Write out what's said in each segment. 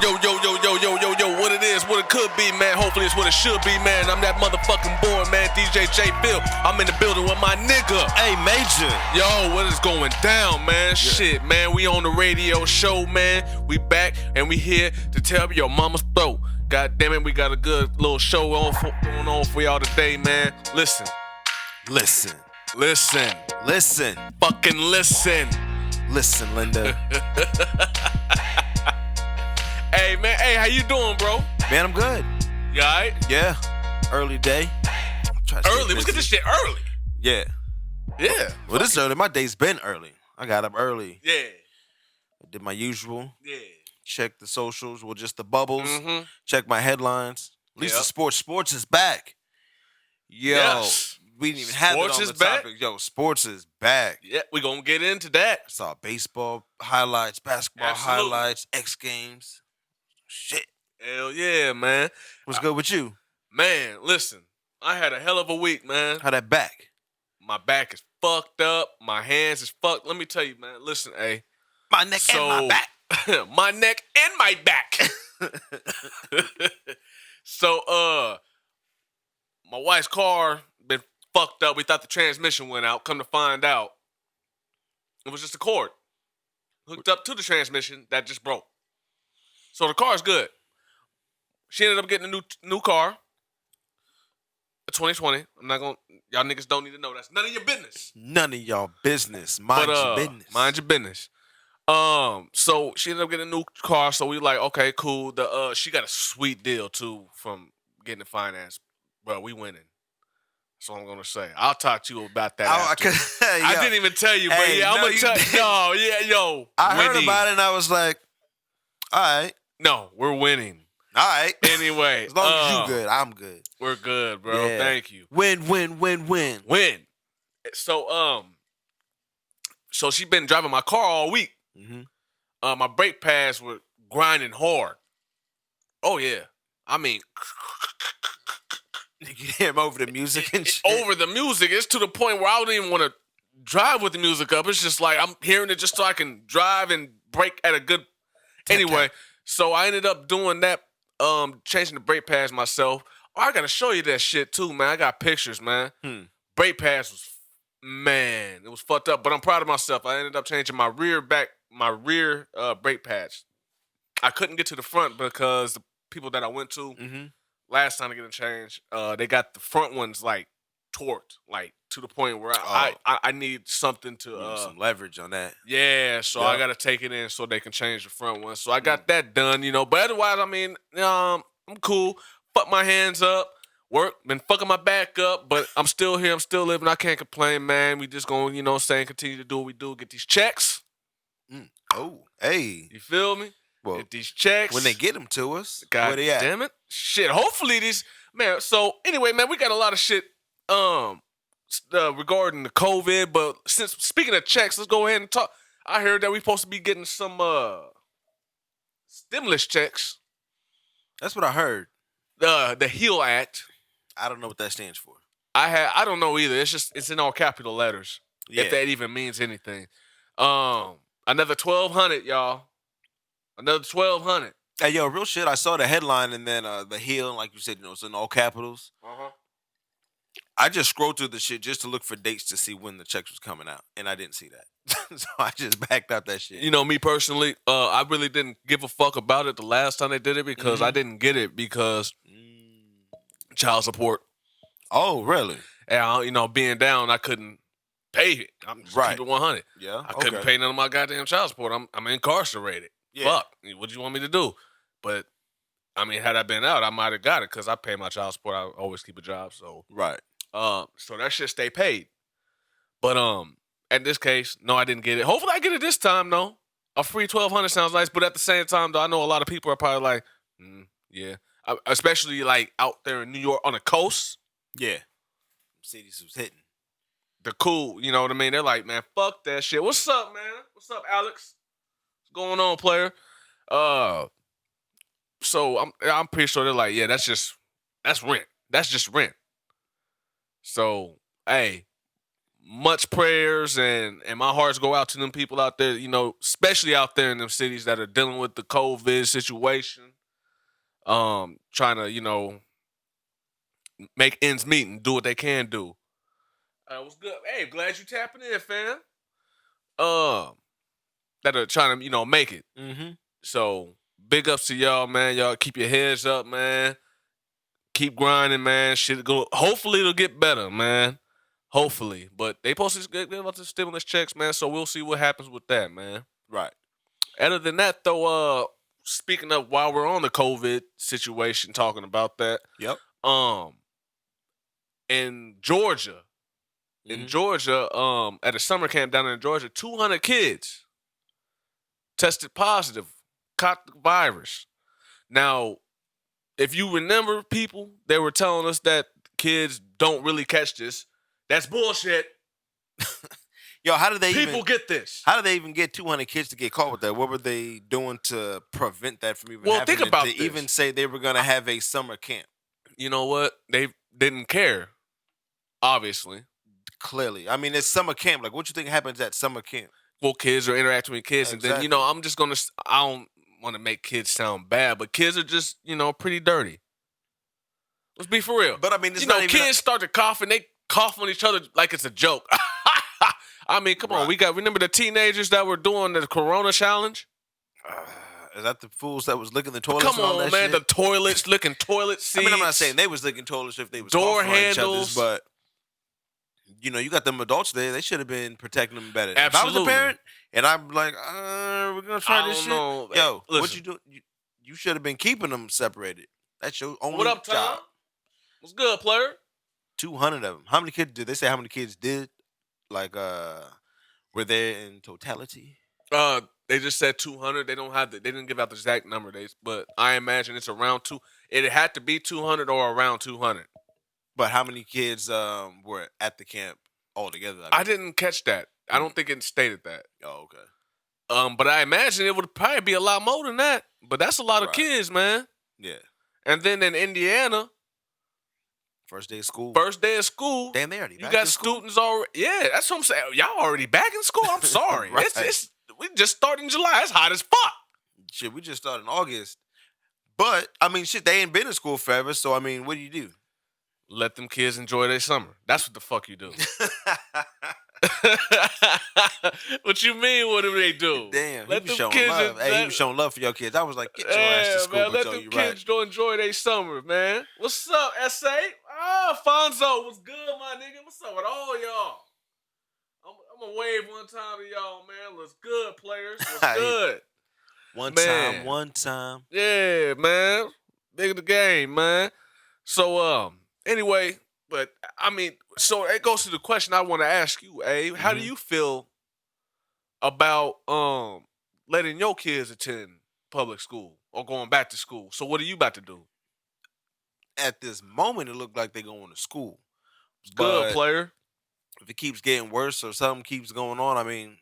Yo, what it is, what it could be, man. Hopefully it's what it should be, man. I'm that motherfucking boy, man. DJ J Phil. I'm in the building with my nigga. Hey, Major. Yo, what is going down, man? Yeah. Shit, man. We on the radio show, man. We back and we here to tell your mama's throat. God damn it, we got a good little show going on for y'all today, man. Listen. Fucking listen. Listen, Linda. Hey, man. Hey, how you doing, bro? Man, I'm good. You all right? Yeah. Early day. Early? Let's get this shit early. Yeah. Yeah. Well, this is early. My day's been early. I got up early. Yeah. I did my usual. Yeah. Check the socials. Well, just the bubbles. Mm-hmm. Check my headlines. At least the sports. Sports is back. Yo. Yes. We didn't even have it on the topic. Yo, sports is back. Yeah, we're going to get into that. I saw baseball highlights, basketball highlights, X Games. Shit. Hell yeah, man. What's good with you? Man, listen. I had a hell of a week, man. How that back? My back is fucked up. My hands is fucked. Let me tell you, man. Listen, hey. My neck and my back. My neck and my back. So, my wife's car been fucked up. We thought the transmission went out. Come to find out, it was just a cord hooked up to the transmission that just broke. So the car's good. She ended up getting a new car. A 2020. I'm not gonna. Y'all niggas don't need to know. That's none of your business. None of y'all business. Mind your business. Mind your business. So she ended up getting a new car. So we like, okay, cool. She got a sweet deal too from getting the finance. But we winning. That's all I'm gonna say. I'll talk to you about that. I didn't even tell you, but I'm gonna tell you. No, yo. I heard about it and I was like, all right. No, we're winning. All right. Anyway. As long as you good, I'm good. We're good, bro. Yeah. Thank you. Win. Win. So she been driving my car all week. Mm-hmm. My brake pads were grinding hard. Oh, yeah. I mean... You hear him over the music and shit? Over the music. It's to the point where I don't even want to drive with the music up. It's just like I'm hearing it just so I can drive and brake at a good... Anyway, so I ended up doing that, changing the brake pads myself. Oh, I got to show you that shit too, man. I got pictures, man. Brake pads was... Man, it was fucked up, but I'm proud of myself. I ended up changing my rear brake pads. I couldn't get to the front because the people that I went to last time to get a change, they got the front ones like torqued, like to the point where I need something to some leverage on that. Yeah, so I got to take it in so they can change the front one. So I got that done, But otherwise, I mean, I'm cool. Fuck my hands up. Work, been fucking my back up, but I'm still here. I'm still living. I can't complain, man. We just going, continue to do what we do. Get these checks. Oh, hey. You feel me? Well, get these checks. When they get them to us, God where they at? Damn it. Shit, hopefully these, man. So anyway, man, we got a lot of shit regarding the COVID, but speaking of checks, let's go ahead and talk. I heard that we supposed to be getting some stimulus checks. That's what I heard. The HEAL Act. I don't know what that stands for. I don't know either. It's in all capital letters. Yeah. If that even means anything. Another 1,200, y'all. Another 1,200. Hey, yo, real shit. I saw the headline and then the HEAL, like you said, it's in all capitals. I just scrolled through the shit just to look for dates to see when the checks was coming out, and I didn't see that. So I just backed up that shit. Me personally, I really didn't give a fuck about it the last time they did it because I didn't get it because child support. Oh, really? And, being down, I couldn't pay it. I'm just keep it 100. Yeah, I couldn't pay none of my goddamn child support. I'm incarcerated. Yeah. Fuck. What do you want me to do? But, I mean, had I been out, I might have got it because I pay my child support. I always keep a job, so. Right. So that shit stay paid. But, in this case, no, I didn't get it. Hopefully I get it this time, though. A free 1,200 sounds nice, but at the same time, though, I know a lot of people are probably like, yeah. Especially, like, out there in New York on the coast. Yeah. Cities was hitting. They're cool, you know what I mean? They're like, man, fuck that shit. What's up, man? What's up, Alex? What's going on, player? So I'm pretty sure they're like, yeah, that's rent. That's just rent. So, hey, much prayers and my hearts go out to them people out there, especially out there in them cities that are dealing with the COVID situation, trying to, make ends meet and do what they can do. What's good? Hey, glad you tapping in, fam. That are trying to, make it. Mm-hmm. So big ups to y'all, man. Y'all keep your heads up, man. Keep grinding, man. Shit go. Hopefully it'll get better, man. Hopefully, but they posted about the stimulus checks, man. So we'll see what happens with that, man. Right. Other than that, though, speaking of while we're on the COVID situation, talking about that, Yep. in Georgia, at a summer camp down in Georgia, 200 kids tested positive, caught the virus. Now, if you remember, people, they were telling us that kids don't really catch this. That's bullshit. Yo, how did they get this? How did they even get 200 kids to get caught with that? What were they doing to prevent that from even happening? Think about to this. even say they were going to have a summer camp. You know what? They didn't care, obviously. Clearly. I mean, it's summer camp. Like, what you think happens at summer camp? Well, kids are interacting with kids. Exactly. And then, I'm just going to, I don't want to make kids sound bad, but kids are just, pretty dirty. Let's be for real. But, I mean, it's not even kids start to cough and they cough on each other like it's a joke. I mean, come on. Remember the teenagers that were doing the Corona challenge? Is that the fools that was licking the toilets? Come on, man. Shit? The toilets, licking toilet seats. I mean, I'm not saying they was licking toilets if they was door handles, handles, on each other's, but you got them adults there. They should have been protecting them better. Absolutely. If I was a parent and I'm like, we're gonna try this shit. Know. Yo, listen. what you do? You should have been keeping them separated. That's your only What up, Tom? job. What's good, player? 200 of them. How many kids did they say? How many kids did? Like, were there in totality? They just said 200. They don't have they didn't give out the exact number. But I imagine it's around two. It had to be 200 or around 200. But how many kids were at the camp altogether? I didn't catch that. I don't think it stated that. Oh, okay. But I imagine it would probably be a lot more than that. But that's a lot of kids, man. Yeah. And then in Indiana, first day of school. Damn, they already. You got students already. Yeah, that's what I'm saying. Y'all already back in school. I'm sorry. Right. We just started in July. It's hot as fuck. Shit, we just started in August. But I mean, shit, they ain't been in school forever. So I mean, what do? Let them kids enjoy their summer. That's what the fuck you do. What you mean? What do they do? Damn, let he them showing kids love. Hey, he was showing love for your kids. I was like, get your ass to school. Man, let them kids enjoy their summer, man. What's up, SA? Fonzo, what's good, my nigga? What's up with all y'all? I'm gonna wave one time to y'all, man. What's good, players? What's good? One time. Yeah, man. Big of the game, man. So, anyway, but I mean, so it goes to the question I want to ask you, Abe. How do you feel about letting your kids attend public school or going back to school? So what are you about to do? At this moment, it looked like they're going to school. Good, player. If it keeps getting worse or something keeps going on, I mean,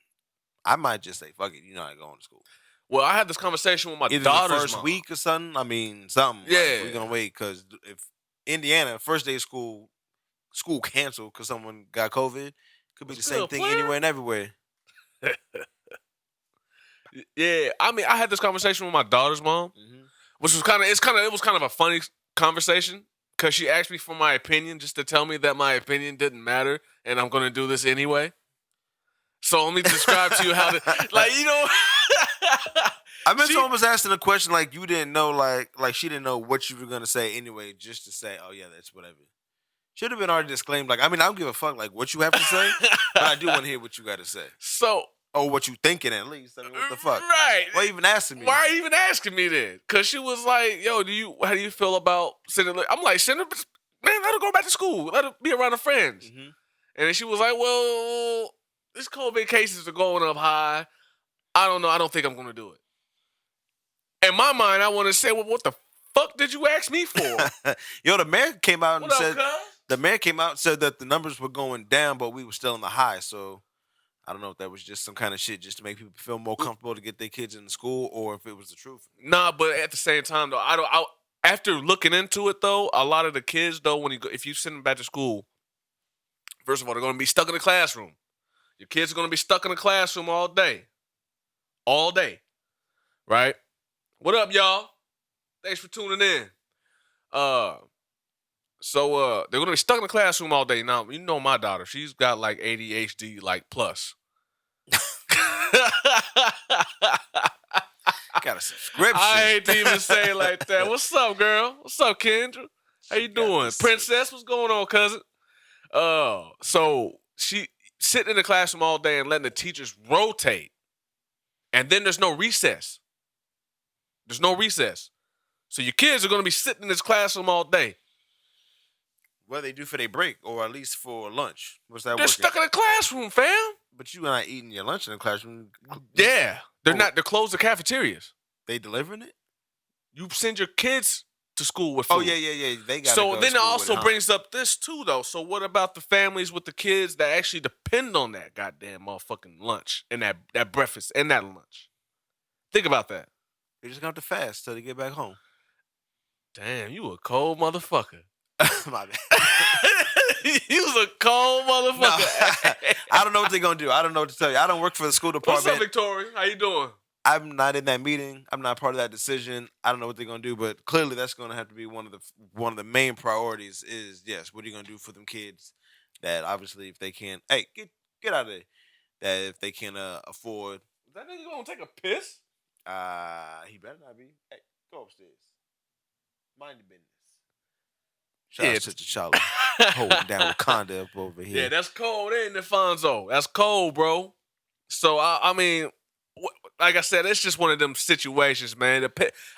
I might just say, fuck it, you're not going to school. Well, I had this conversation with my Either daughter's the first mom. week or something. I mean, something. Yeah. Like, we're going to wait because if Indiana, first day of school canceled because someone got COVID, could be the same thing anywhere and everywhere. Yeah, I mean, I had this conversation with my daughter's mom, which was it was kind of a funny conversation because she asked me for my opinion just to tell me that my opinion didn't matter and I'm going to do this anyway. So let me describe to you how to, I meant someone was asking a question like you didn't know, like she didn't know what you were going to say anyway, just to say, oh yeah, that's whatever. Should have been already disclaimed. Like, I mean, I don't give a fuck like what you have to say, but I do want to hear what you got to say. So, or what you thinking at least. I mean, what the fuck? Right. Why even asking me? Why are you even asking me then? Because she was like, yo, how do you feel about sending? I'm like, send her, man, let her go back to school. Let her be around her friends. And then she was like, well, this COVID cases are going up high. I don't know. I don't think I'm going to do it. In my mind, I want to say, well, what the fuck did you ask me for? Yo, the mayor came out and said, cuz? the mayor came out and said that the numbers were going down, but we were still in the high. So I don't know if that was just some kind of shit just to make people feel more comfortable to get their kids into school, or if it was the truth. Nah, but at the same time though, after looking into it though, a lot of the kids though, if you send them back to school, First of all, they're going to be stuck in the classroom. Your kids are going to be stuck in the classroom all day. All day. Right? What up, y'all? Thanks for tuning in. So they're going to be stuck in the classroom all day. Now, you know my daughter. She's got like ADHD, like plus. Got a subscription. I hate to even say it like that. What's up, girl? What's up, Kendra? How you doing? Princess, what's going on, cousin? So she sitting in the classroom all day and letting the teachers rotate. And then there's no recess. There's no recess. So your kids are going to be sitting in this classroom all day. What do they do for their break, or at least for lunch? What's that? They're stuck in the classroom, fam. But you're not eating your lunch in the classroom. Yeah. They're not. They're closed the cafeterias. They delivering it? You send your kids to school with food. Oh, yeah. They got So then it also brings up this, too, though. So what about the families with the kids that actually depend on that goddamn motherfucking lunch and that breakfast and that lunch? Think about that. They just got to fast till they get back home. Damn, you a cold motherfucker. My bad. You was a cold motherfucker. No, I don't know what they're going to do. I don't know what to tell you. I don't work for the school department. What's up, Victoria? How you doing? I'm not in that meeting. I'm not part of that decision. I don't know what they're going to do, but clearly that's going to have to be one of the main priorities is, yes, what are you going to do for them kids that obviously if they can't, hey, get out of there, that if they can afford. Is that nigga going to take a piss? He better not be. Hey, go upstairs. Mind your business. Shout out to T'Challa. Holding down Wakanda up over here. Yeah, that's cold, ain't it, Fonzo? That's cold, bro. So, I mean, like I said, it's just one of them situations, man.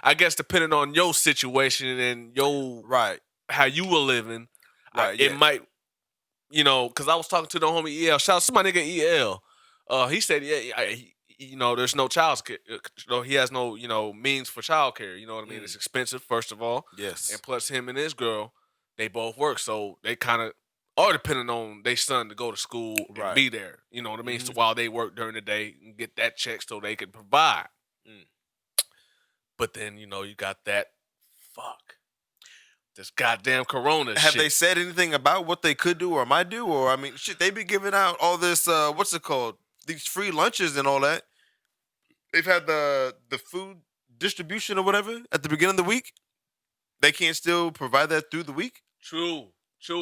I guess depending on your situation and your how you were living, it might, because I was talking to the homie EL. Shout out to my nigga EL. He said, there's no child's care. He has no, means for child care. You know what I mean? It's expensive, first of all. Yes. And plus him and his girl, they both work. So they kind of are depending on their son to go to school and be there. You know what I mean? So while they work during the day and get that check so they can provide. But then, you got that this goddamn corona shit. Have they said anything about what they could do or might do? Or, I mean, shit, they be giving out all this, what's it called? These free lunches and all that. They've had the food distribution or whatever at the beginning of the week. They can't still provide that through the week? True,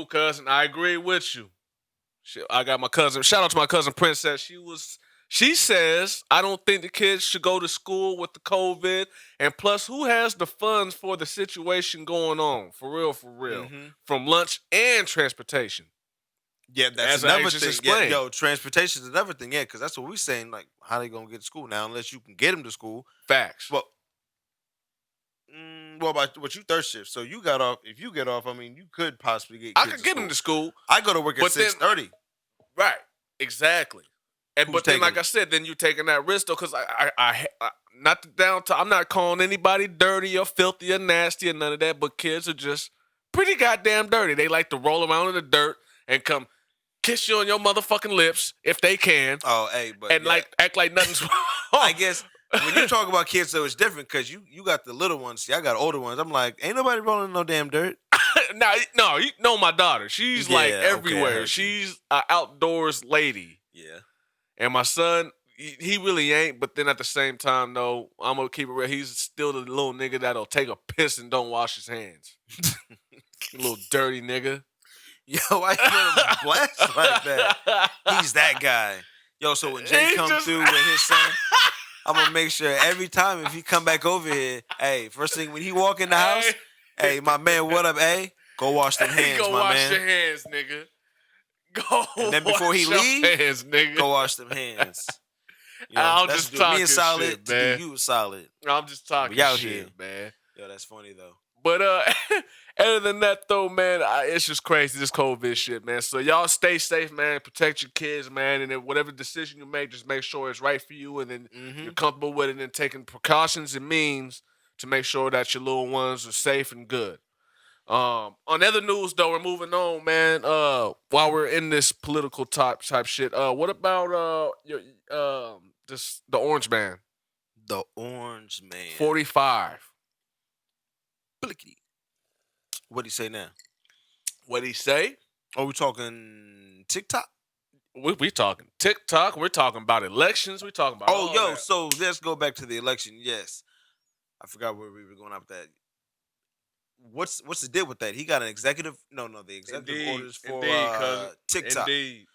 cousin. I agree with you. I got my cousin. Shout out to my cousin Princess. She says, I don't think the kids should go to school with the COVID. And plus, who has the funds for the situation going on? For real. From lunch and transportation. Yeah, that's another thing. Yeah, transportation is another thing. Yeah, because that's what we're saying. Like, how they going to get to school now unless you can get them to school? Facts. Well, about what you third shift. So you got off. If you get off, I mean, you could possibly get. I could get them to school. I go to work at 6:30. Right. Exactly. But then, like I said, then you're taking that risk though, because I I'm not calling anybody dirty or filthy or nasty or none of that. But kids are just pretty goddamn dirty. They like to roll around in the dirt and come kiss you on your motherfucking lips if they can. Oh, hey, but act like nothing's wrong. I guess. When you talk about kids, though, it's different because you got the little ones. See, I got older ones. I'm like, ain't nobody rolling no damn dirt. No, you know my daughter. She's like everywhere. Okay, She's an outdoors lady. Yeah. And my son, he really ain't. But then at the same time, though, I'm going to keep it real. He's still the little nigga that'll take a piss and don't wash his hands. Little dirty nigga. Yo, why you put him blast like that? He's that guy. Yo, so when Jay comes through with his son, I'm going to make sure every time if he come back over here, hey, first thing when he walk in the house, hey, my man, what up, hey? Go wash them hands, go my wash man. your hands, nigga. Go and then before he leave, hands, nigga. Go wash them hands. I'm just talking me solid, shit, man. You solid. I'm just talking shit, here, man. Yo, that's funny, though. But other than that, though, man, it's just crazy, this COVID shit, man. So y'all stay safe, man. Protect your kids, man. And then whatever decision you make, just make sure it's right for you and then you're comfortable with it and taking precautions and means to make sure that your little ones are safe and good. On other news, though, we're moving on, man. While we're in this political type shit, what about the Orange Man? The Orange Man. 45. Blicky. What'd he say now? What'd he say? Are we talking TikTok? We talking TikTok. We're talking about elections. We're talking about all that. So let's go back to the election. Yes, I forgot where we were going up with that. What's the deal with that? He got an executive. No, the executive orders for TikTok. Indeed.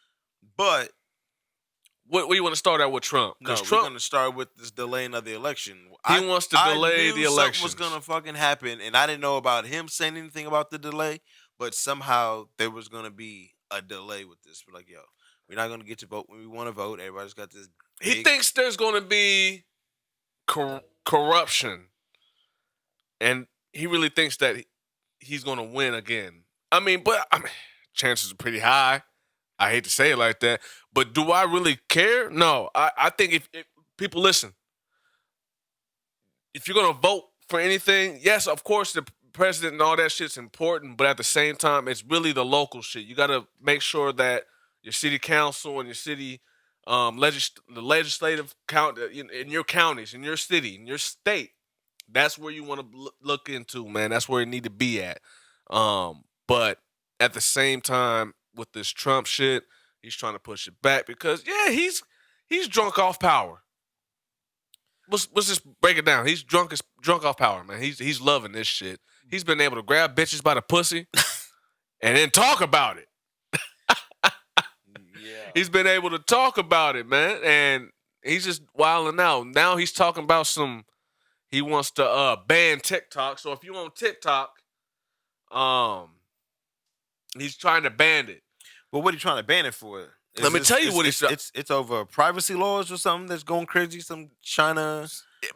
But what we want to start out with Trump? No, Trump, we're going to start with this delaying of the election. He wants to delay the election. Something was going to fucking happen, and I didn't know about him saying anything about the delay. But somehow there was going to be a delay with this. We're like, yo, we're not going to get to vote when we want to vote. Everybody's got this. He thinks there's going to be corruption, and he really thinks that he's going to win again. But chances are pretty high. I hate to say it like that, but do I really care? No. I think if people listen, if you're going to vote for anything, yes, of course, the president and all that shit's important, but at the same time, it's really the local shit. You got to make sure that your city council and your city the legislative count in your counties, in your city, in your state, that's where you want to look into, man. That's where it need to be at. But at the same time, with this Trump shit, he's trying to push it back because he's drunk off power. Let's just break it down. He's drunk off power, man. He's loving this shit. He's been able to grab bitches by the pussy and then talk about it. Yeah. He's been able to talk about it, man, and he's just wilding out. Now he's talking about he wants to ban TikTok. So if you on TikTok, he's trying to ban it. Well, what are you trying to ban it for? Let me tell you what he's... It's over privacy laws or something that's going crazy? Some China...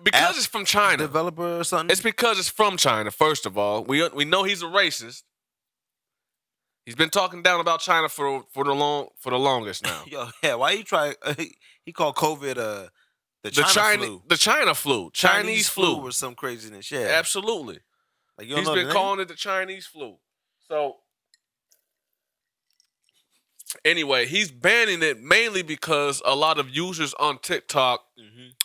Because it's from China. Developer or something? It's because it's from China, first of all. We know he's a racist. He's been talking down about China for the longest now. Yo, yeah, why he try... he called COVID the China flu. The China flu. Chinese flu. Or some craziness, yeah. Absolutely. Like, he's been calling it the Chinese flu. So... Anyway, he's banning it mainly because a lot of users on TikTok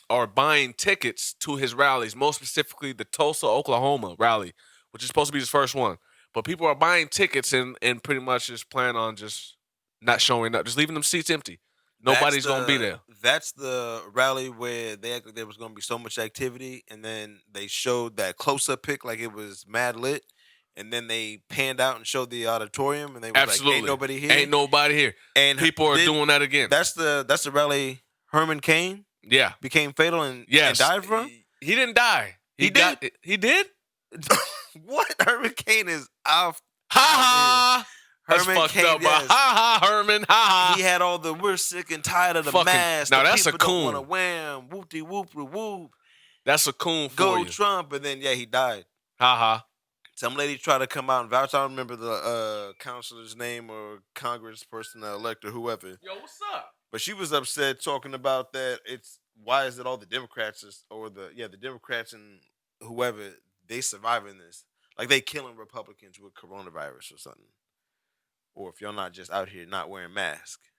are buying tickets to his rallies, most specifically the Tulsa, Oklahoma rally, which is supposed to be his first one. But people are buying tickets and pretty much just plan on just not showing up, just leaving them seats empty. Nobody's going to be there. That's the rally where they acted like there was going to be so much activity, and then they showed that close-up pic like it was mad lit. And then they panned out and showed the auditorium, and they were like, "Ain't nobody here." Ain't nobody here. And people are doing that again. That's the rally. Herman Cain, became fatal and died from. He didn't die. He did. He did. What? Herman Cain is off. Ha ha. Herman Cain. Ha ha. Herman. Ha ha. He had all the "we're sick and tired of the mask." Now that's a coon. Don't want to wear 'em. Whoop de whoop de whoop. That's a coon for Go you. Trump, and then he died. Ha ha. Some lady tried to come out and vouch. I don't remember the counselor's name or congressperson, elect or whoever. Yo, what's up? But she was upset talking about that. Why is it all the Democrats the Democrats and whoever, they surviving this? Like they killing Republicans with coronavirus or something. Or if y'all not just out here not wearing masks.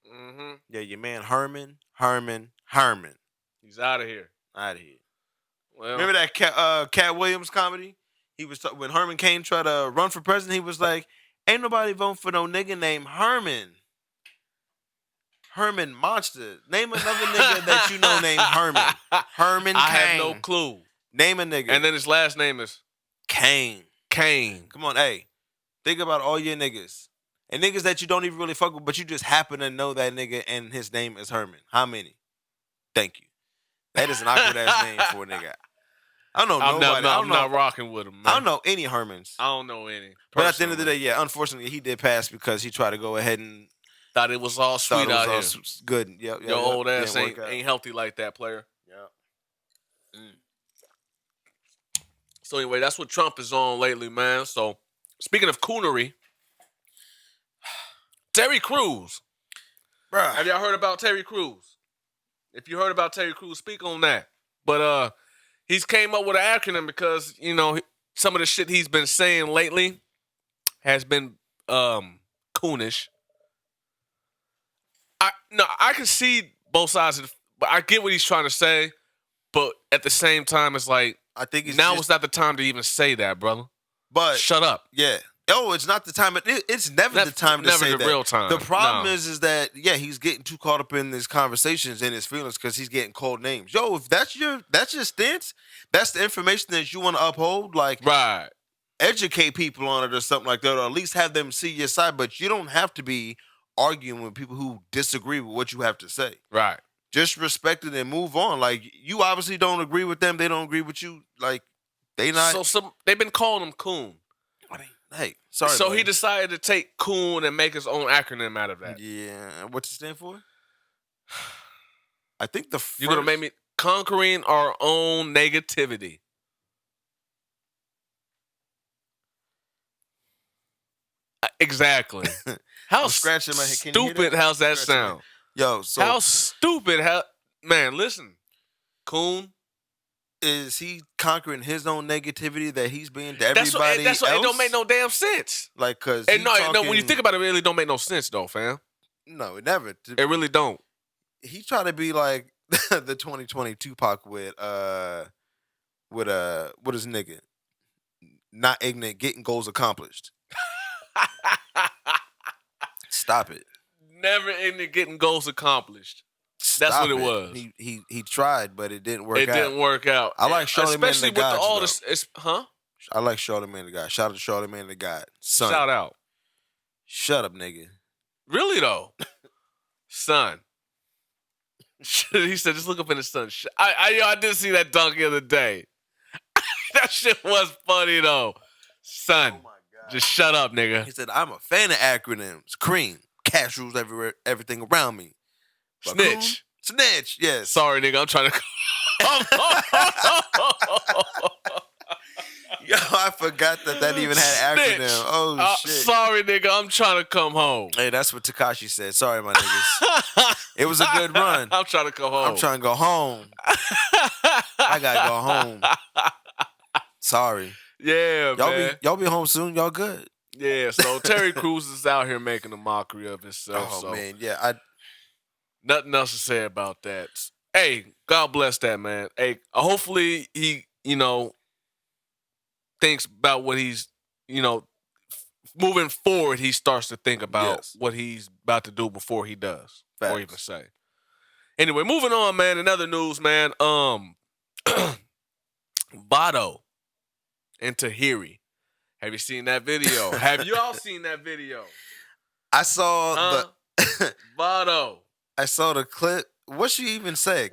Mm-hmm. Yeah, your man Herman. He's out of here. Out of here. Well, remember that Cat Williams comedy? He was when Herman Cain tried to run for president. He was like, "Ain't nobody voting for no nigga named Herman. Herman Monster. Name another nigga that you know named Herman. Herman Cain. I have no clue. Name a nigga. And then his last name is Cain. Come on, hey, think about all your niggas and niggas that you don't even really fuck with, but you just happen to know that nigga and his name is Herman. How many? Thank you. That is an awkward ass name for a nigga. I don't know nobody. I'm not rocking with him, man. I don't know any Hermans. I don't know any. But at the end of the day, unfortunately, he did pass because he tried to go ahead and thought it was all sweet out here. Good. Yep. Your old ass ain't healthy like that, player. Yeah. So anyway, that's what Trump is on lately, man. So speaking of coonery, Terry Crews. Bruh. Have y'all heard about Terry Crews? If you heard about Terry Crews, speak on that. But he's came up with an acronym because, some of the shit he's been saying lately has been coonish. I can see both sides of but I get what he's trying to say, but at the same time, it's like I think it's not the time to even say that, brother. But shut up. Yeah. Oh, it's not the time. It's never the time to say never the that. real time. The problem is that he's getting too caught up in these conversations and his feelings because he's getting cold names. Yo, if that's your stance, that's the information that you want to uphold. Like, right. Educate people on it or something like that, or at least have them see your side. But you don't have to be arguing with people who disagree with what you have to say. Right. Just respect it and move on. Like, you obviously don't agree with them. They don't agree with you. Like, they not. So they've been calling him Coon. Hey, sorry. So buddy. he decided to take Coon and make his own acronym out of that. Yeah. What's it stand for? I think the first... You're going to make me... Conquering our own negativity. Exactly. How scratching my head. Stupid how's that sound? Yo, so... How stupid... Man, listen. Coon... Is he conquering his own negativity that he's being to everybody else? It don't make no damn sense. Like, cause no, when you think about it, it really don't make no sense though, fam. No, it never. It really don't. He tried to be like the 2020 Tupac with what is nigga? Not ignorant, getting goals accomplished. Stop it. Never ignorant, getting goals accomplished. That's what it was. He tried, but it didn't work out. It didn't work out. I like Charlamagne the God. All this, huh? I like Charlamagne the God. Shout out to Charlamagne the God. Son. Shout out. Shut up, nigga. Really though, son. He said, "Just look up in the sun." I did see that dunk the other day. That shit was funny though, son. Oh my God. Just shut up, nigga. He said, "I'm a fan of acronyms. Cream, cash rules everywhere, everything around me." Snitch. Snitch, yes. Sorry, nigga, I'm trying to... Yo, I forgot that even had an acronym. Oh, shit. Sorry, nigga, I'm trying to come home. Hey, that's what Tekashi said. Sorry, my niggas. It was a good run. I'm trying to come home. I'm trying to go home. I got to go home. Sorry. Yeah, man. Y'all be home soon? Y'all good? Yeah, so Terry Crews is out here making a mockery of himself. Oh, man, yeah, nothing else to say about that. Hey, God bless that man. Hey, hopefully he, thinks about what he's, moving forward. He starts to think about what he's about to do before he does, or even say. Anyway, moving on, man. In other news, man. Vado and Tahiri. Have you seen that video? Have you all seen that video? I saw the Vado. I saw the clip. What she even said?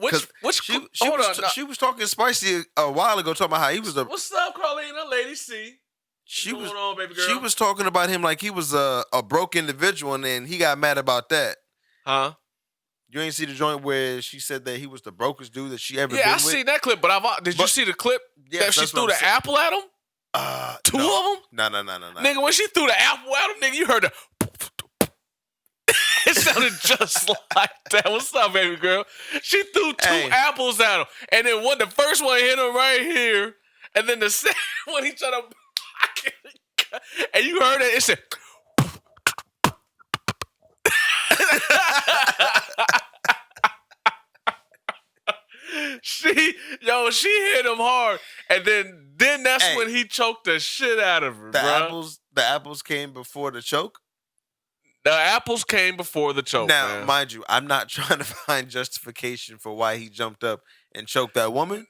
She was talking spicy a while ago, talking about how he was a... What's up, Carlina? Lady C. What's going on, baby girl? She was talking about him like he was a broke individual, and then he got mad about that. Huh? You ain't see the joint where she said that he was the brokest dude that she ever been with? Yeah, I seen that clip, but did you see the clip that she threw the apple at him? Two of them? No. Nigga, when she threw the apple at him, nigga, you heard the... It sounded just like that. What's up, baby girl? She threw two apples at him. And then the first one hit him right here. And then the second one, he tried to... And you heard it. It said... She hit him hard. And then that's when he choked the shit out of her, The apples came before the choke? The apples came before the choke. Now, man. Mind you, I'm not trying to find justification for why he jumped up and choked that woman.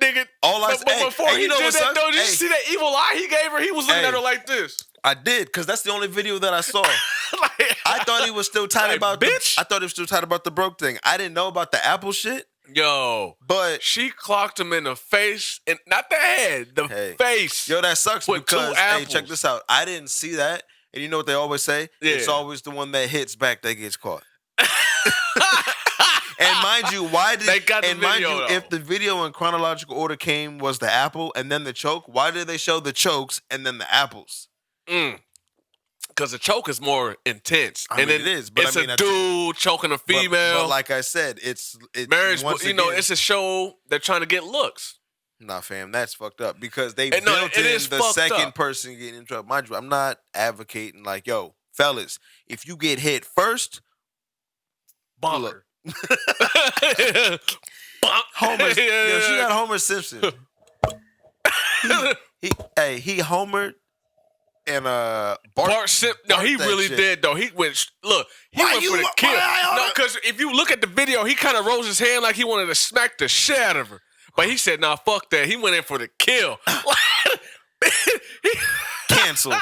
Nigga, before he did that, though, did you see that evil eye he gave her? He was looking at her like this. I did, because that's the only video that I saw. I thought he was still tight about the broke thing. I didn't know about the apple shit. Yo, but she clocked him in the face, and not the head, the face. Yo, that sucks with because, hey, check this out. I didn't see that. And you know what they always say? Yeah. It's always the one that hits back that gets caught. And mind you, if the video in chronological order was the apple and then the choke, why did they show the chokes and then the apples? Because the choke is more intense. It is. But it's a dude choking a female. But like I said, it's marriage. It's a show. They're trying to get looks. Nah, fam, that's fucked up because they built in the second person getting in trouble. Mind you, I'm not advocating like, yo, fellas, if you get hit first, bonker. Homer, yo, she got Homer Simpson. He homered and Bart Simpson. No, he really did though. He went. Look, he went for the kill. No, because if you look at the video, he kind of rose his hand like he wanted to smack the shit out of her. But he said, "Nah, fuck that." He went in for the kill. Canceled.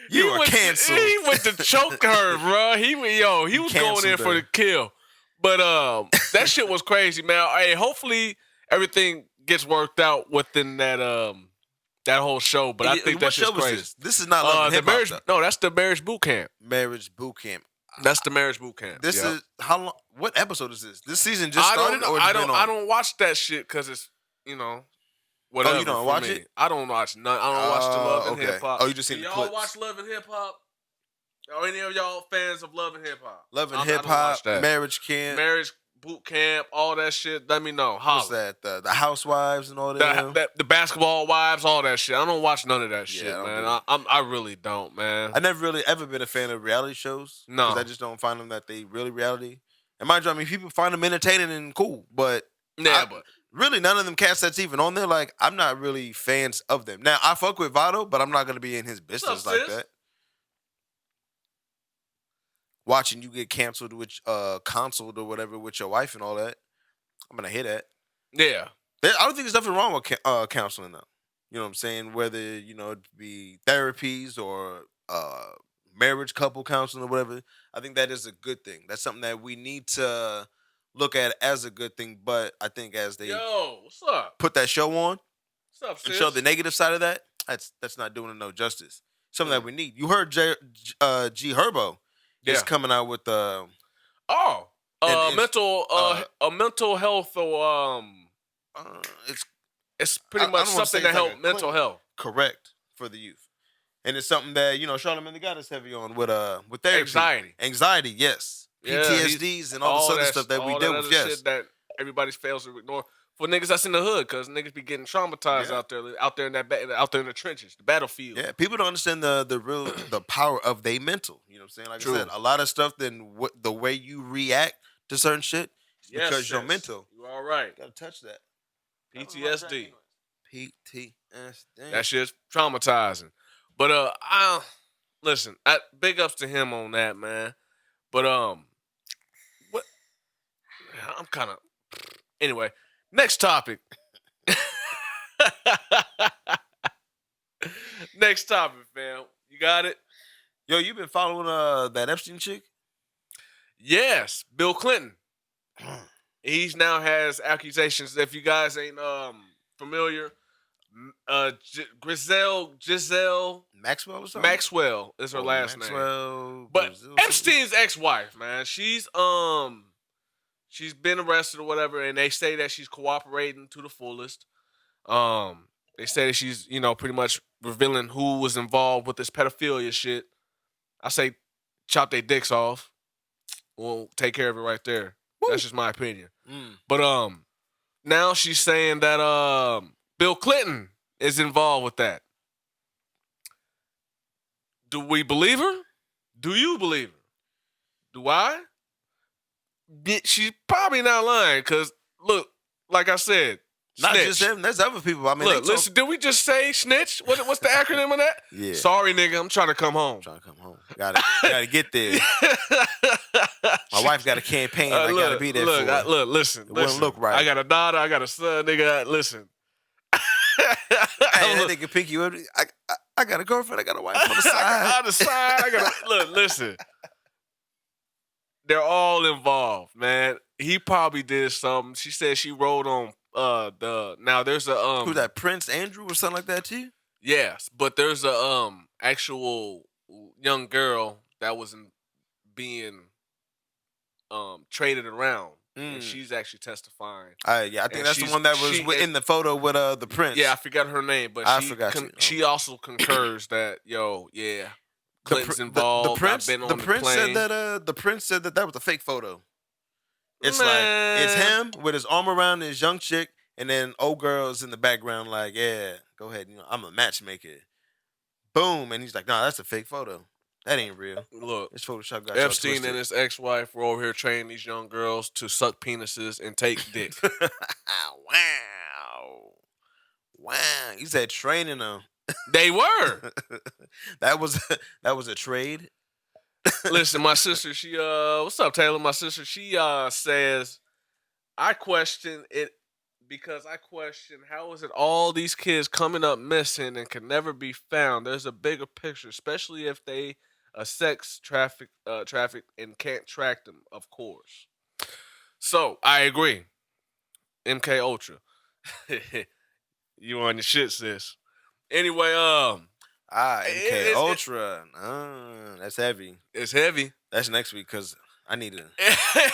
You were canceled. He went to choke her, bro. He was going in for the kill. But that shit was crazy, man. Hey, hopefully everything gets worked out within that that whole show. But I think that's just crazy. This is not Love and Hip Hop. No, that's the Marriage Boot Camp. Marriage Boot Camp. That's the Marriage Boot Camp. This is how long? What episode is this? This season just started. I don't watch that shit because it's whatever. Oh, you don't watch it? I don't watch none. I don't watch the Love and Hip Hop. Oh, you just seen the clips. Y'all watch Love and Hip Hop? Are any of y'all fans of Love and Hip Hop? Love and Hip Hop, Marriage Camp, Marriage Boot Camp, all that shit. Let me know. What's that? The Housewives and all that. The Basketball Wives, all that shit. I don't watch none of that shit, man. I really don't, man. I never really ever been a fan of reality shows. No, I just don't find them that they really reality. And mind you, I mean, people find them entertaining and cool, but but really none of them cats that's even on there. Like, I'm not really fans of them. Now I fuck with Votto, but I'm not gonna be in his business like that. Watching you get canceled with consoled or whatever with your wife and all that, I'm gonna hear that. Yeah, I don't think there's nothing wrong with counseling though. You know what I'm saying? Whether it be therapies or marriage couple counseling or whatever, I think that is a good thing. That's something that we need to look at as a good thing. But I think as they what's up? Put that show on, what's up, sis? And show the negative side of that, that's not doing it no justice. Something that we need. You heard G Herbo. It's coming out with mental health or it's pretty much something to help mental health. Correct, for the youth. And it's something that, Charlamagne the God is heavy on with therapy. Anxiety, yes. PTSDs and all this other stuff that we deal with, yes. Shit that everybody fails to ignore. For niggas that's in the hood, because niggas be getting traumatized out there in the trenches, the battlefield. Yeah, people don't understand the power of their mental. You know what I'm saying? Like I said, a lot of stuff the way you react to certain shit is because you're mental. You all right. Gotta touch that. PTSD. PTSD. That shit's traumatizing. But listen, big ups to him on that, man. But what? I'm kind of anyway. Next topic. Next topic, fam. You got it? Yo, you been following that Epstein chick? Yes, Bill Clinton. He's now has accusations. If you guys ain't familiar, Giselle Maxwell or something? Maxwell is her last name. But Brazil, Epstein's ex-wife, man. She's been arrested or whatever, and they say that she's cooperating to the fullest. They say that she's, pretty much revealing who was involved with this pedophilia shit. I say chop their dicks off. We'll take care of it right there. Woo. That's just my opinion. But now she's saying that Bill Clinton is involved with that. Do we believe her? Do you believe her? Do I? She's probably not lying because, look, like I said, not snitch. just him. There's other people. I mean, look, listen, did we just say snitch? What's the acronym of that? Yeah. Sorry, nigga, I'm trying to come home. Got to get there. My wife got a campaign. I got to be there for her. Look, listen. It wouldn't look right. I got a daughter. I got a son, nigga. Listen. Hey, that nigga pick you up. I got a girlfriend. I got a wife on the side. On the side. Look, listen. They're all involved, man. He probably did something. She said she rode on there's a who's that, Prince Andrew or something like that too? Yes, but there's a actual young girl that was being traded around. And she's actually testifying. I think that's the one that was in the photo with the Prince. Yeah, I forgot her name, but she also concurs that Clinton's involved. The Prince plane. The Prince said that was a fake photo. It's like it's him with his arm around his young chick, and then old girl's in the background like, yeah, go ahead, I'm a matchmaker. Boom, and he's like, nah, that's a fake photo. That ain't real. Look, it's Photoshop. Got Epstein and his ex-wife were over here training these young girls to suck penises and take dick. Wow. He said training them. They were. that was a trade. Listen, my sister, she what's up, Taylor? My sister, she says, I question it because I question how is it all these kids coming up missing and can never be found. There's a bigger picture, especially if they sex traffic and can't track them, of course. So I agree. MK Ultra. You on your shit, sis. Anyway, MK Ultra. That's heavy. It's heavy. That's next week because I need to.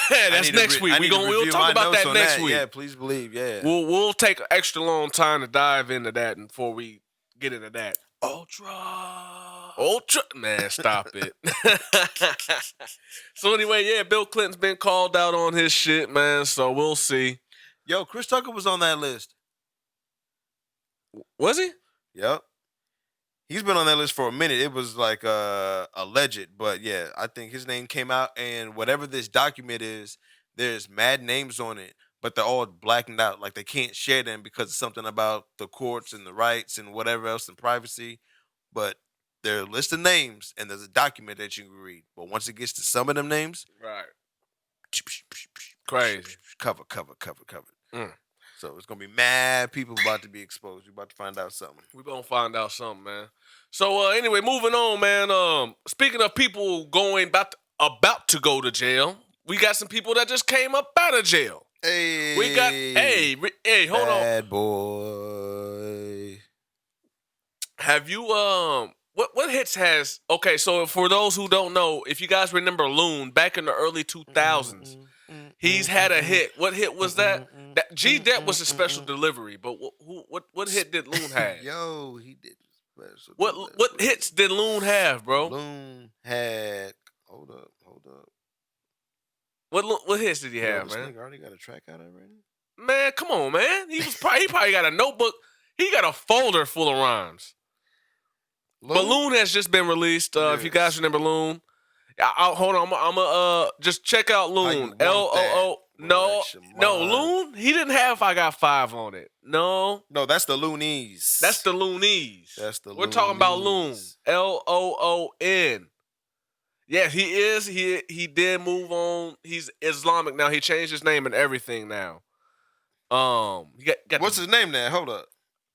That's next week. We'll talk about that next week. Yeah, please believe. Yeah, we'll take an extra long time to dive into that before we get into that. Ultra, man, stop it. So anyway, yeah, Bill Clinton's been called out on his shit, man. So we'll see. Yo, Chris Tucker was on that list. Was he? Yep. He's been on that list for a minute. It was like alleged, but yeah, I think his name came out, and whatever this document is, there's mad names on it, but they're all blackened out. Like they can't share them because of something about the courts and the rights and whatever else and privacy. But there are a list of names, and there's a document that you can read. But once it gets to some of them names, right, crazy, cover. Mm. So it's gonna be mad people about to be exposed. You're about to find out something. We're gonna find out something, man. So anyway, moving on, man. Speaking of people about to go to jail, we got some people that just came up out of jail. Hey, we got hold on, bad boy. Have you what hits has okay? So for those who don't know, if you guys remember Loon back in the early 2000s. He's had a hit. What hit was that? That G-Dep was a special delivery, but what hit did Loon have? Yo, he did special. What hits did Loon have, bro? Loon had. Hold up. What hits did he have, this man? nigga already got a track out already. Man, come on, man. He probably got a notebook. He got a folder full of rhymes. Loon? But Loon has just been released. Yes. If you guys remember Loon. Hold on, I'm just check out Loon. LOO. No, Loon. He didn't have "I Got 5" on it. No, that's the Loonies. That's the Loonies. We're talking about Loon. LOON. Yeah, he is. He did move on. He's Islamic now. He changed his name and everything now. What's his name now? Hold up.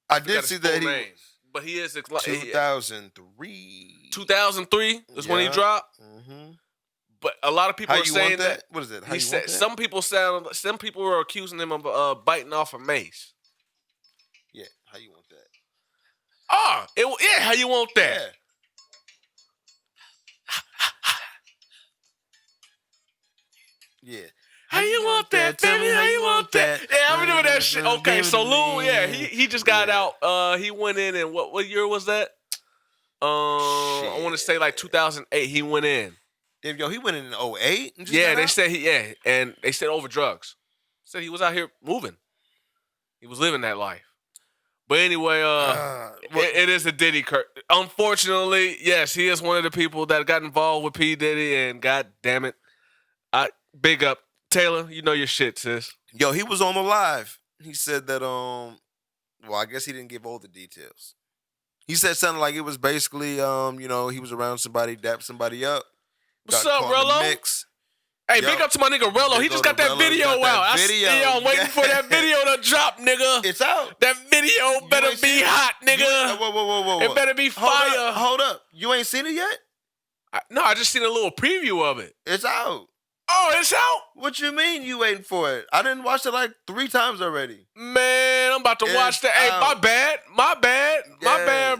I did see that he. But he is 2003. 2003 is when he dropped. Mm-hmm. But a lot of people are saying that. What is it? He said some people were accusing him of biting off a mace. Yeah, how you want that? How you want that? Yeah. How you want that, baby? How you want that? Yeah, I remember that shit. Okay, so Loon, he just got out. He went in, and what year was that? I want to say like 2008. He went in. Damn, yo, he went in 08? Yeah, they said and they said over drugs. Said he was out here moving. He was living that life. But anyway, it is a Diddy. Unfortunately, yes, he is one of the people that got involved with P. Diddy, and God damn it, big up. Taylor, you know your shit, sis. Yo, he was on the live. He said that, well, I guess he didn't give all the details. He said something like it was basically, he was around somebody, dapped somebody up. What's up, Rello? Hey, big up to my nigga Rello. He just got that video out. I'm waiting for that video to drop, nigga. It's out. That video better be hot, nigga. Whoa. It better be fire. Hold up. You ain't seen it yet? No, I just seen a little preview of it. It's out. Oh, it's out? What you mean you waiting for it? I didn't watch it like 3 times already. Man, I'm about to watch that. Hey, my bad,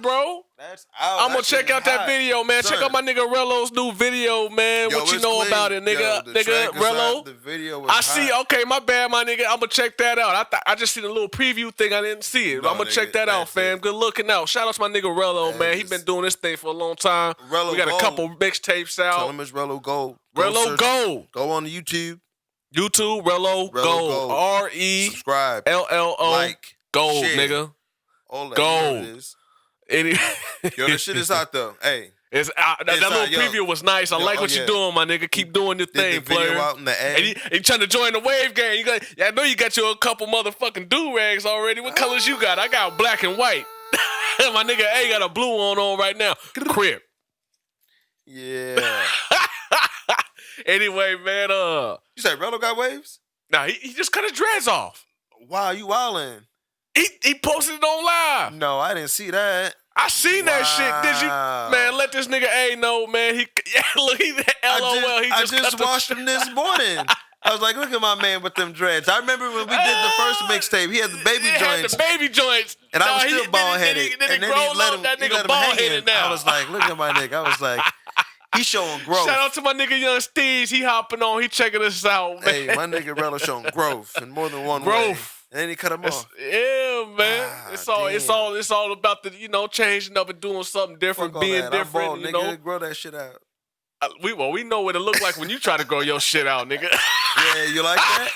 bro. That's out. I'm gonna check out that video, man. Son. Check out my nigga Rello's new video, man. What you know about it, nigga? Nigga, Rello. The video was see. Okay, my bad, my nigga. I'm gonna check that out. I just seen a little preview thing. I didn't see it. I'm gonna check that out, fam. Good looking out. Shout out to my nigga Rello, man. He been doing this thing for a long time. Rello we got a couple mixtapes out. Tell him it's Rello Gold. Rello Gold. Go on YouTube. Rello Gold. RE. Subscribe. LLO. Like. Gold, share. nigga. All that. Gold. Yo, this shit is hot though. Hey, it's out. That little preview was nice. I like what you're doing, my nigga. Keep doing your thing, player. Out in the and you trying to join the wave game? I know you got you a couple motherfucking do rags already. What colors you got? I got black and white. My nigga A got a blue on right now. Crip. Yeah. Anyway, man, You said Rello got waves? nah, he just cut his dreads off. Wow, you wildin'. He posted it on live. No, I didn't see that. I seen that shit. Did you, man? Let this nigga A know, man. Look, he LOL. I just watched him this morning. I was like, look at my man with them dreads. I remember when we did the first mixtape, he had the baby joints. The baby joints. And I was still bald headed. And then he let him bald headed now. I was like, look at my nigga. I was like, he's showing growth. Shout out to my nigga Young Steez. He hopping on. He checking us out, man. Hey, my nigga Rello showing growth in more than one way. And then he cut him off. Yeah, man. It's all about the changing up and doing something different, being different. Bald, nigga. Grow that shit out. We know what it look like when you try to grow your shit out, nigga. Yeah, you like that?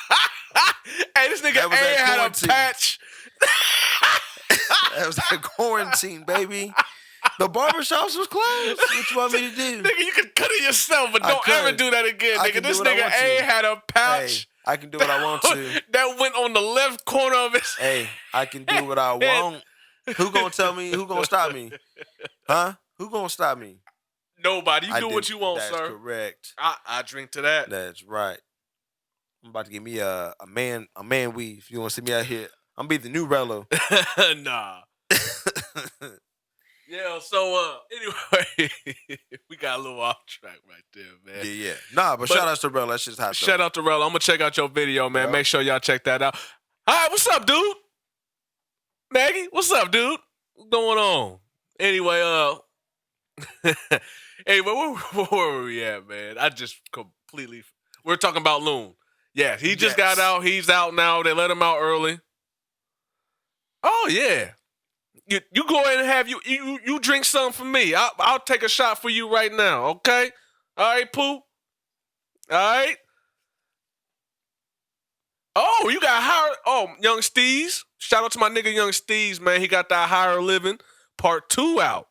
Hey, this nigga A had a patch. That was that quarantine, baby. The barbershops was closed. What you want me to do? Nigga, you can cut it yourself, but don't ever do that again, nigga. This nigga A had a patch. Hey, I can do what I want to. That went on the left corner of his. Hey, I can do what I want. Who gonna tell me? Who gonna stop me? Huh? Who gonna stop me? Nobody. You do what you want, sir. That's correct. I drink to that. That's right. I'm about to give me a man weave. You want to see me out here? I'm gonna be the new Rello. Nah. Yeah. So anyway, we got a little off track right there, man. Yeah. Nah, but shout out to Rello. That's just hot. Shout out to Rello. I'm gonna check out your video, man. Yep. Make sure y'all check that out. All right, what's up, dude? Maggie, what's up, dude? What's going on? Anyway, hey, where were we at, man? I just completely. We're talking about Loon. Yeah, he just got out. He's out now. They let him out early. Oh yeah, you go ahead and have you drink something for me. I'll take a shot for you right now. Okay. All right, Pooh. All right. Oh, you got higher. Oh, Young Steez. Shout out to my nigga Young Steez, man. He got that Higher Living Part 2 out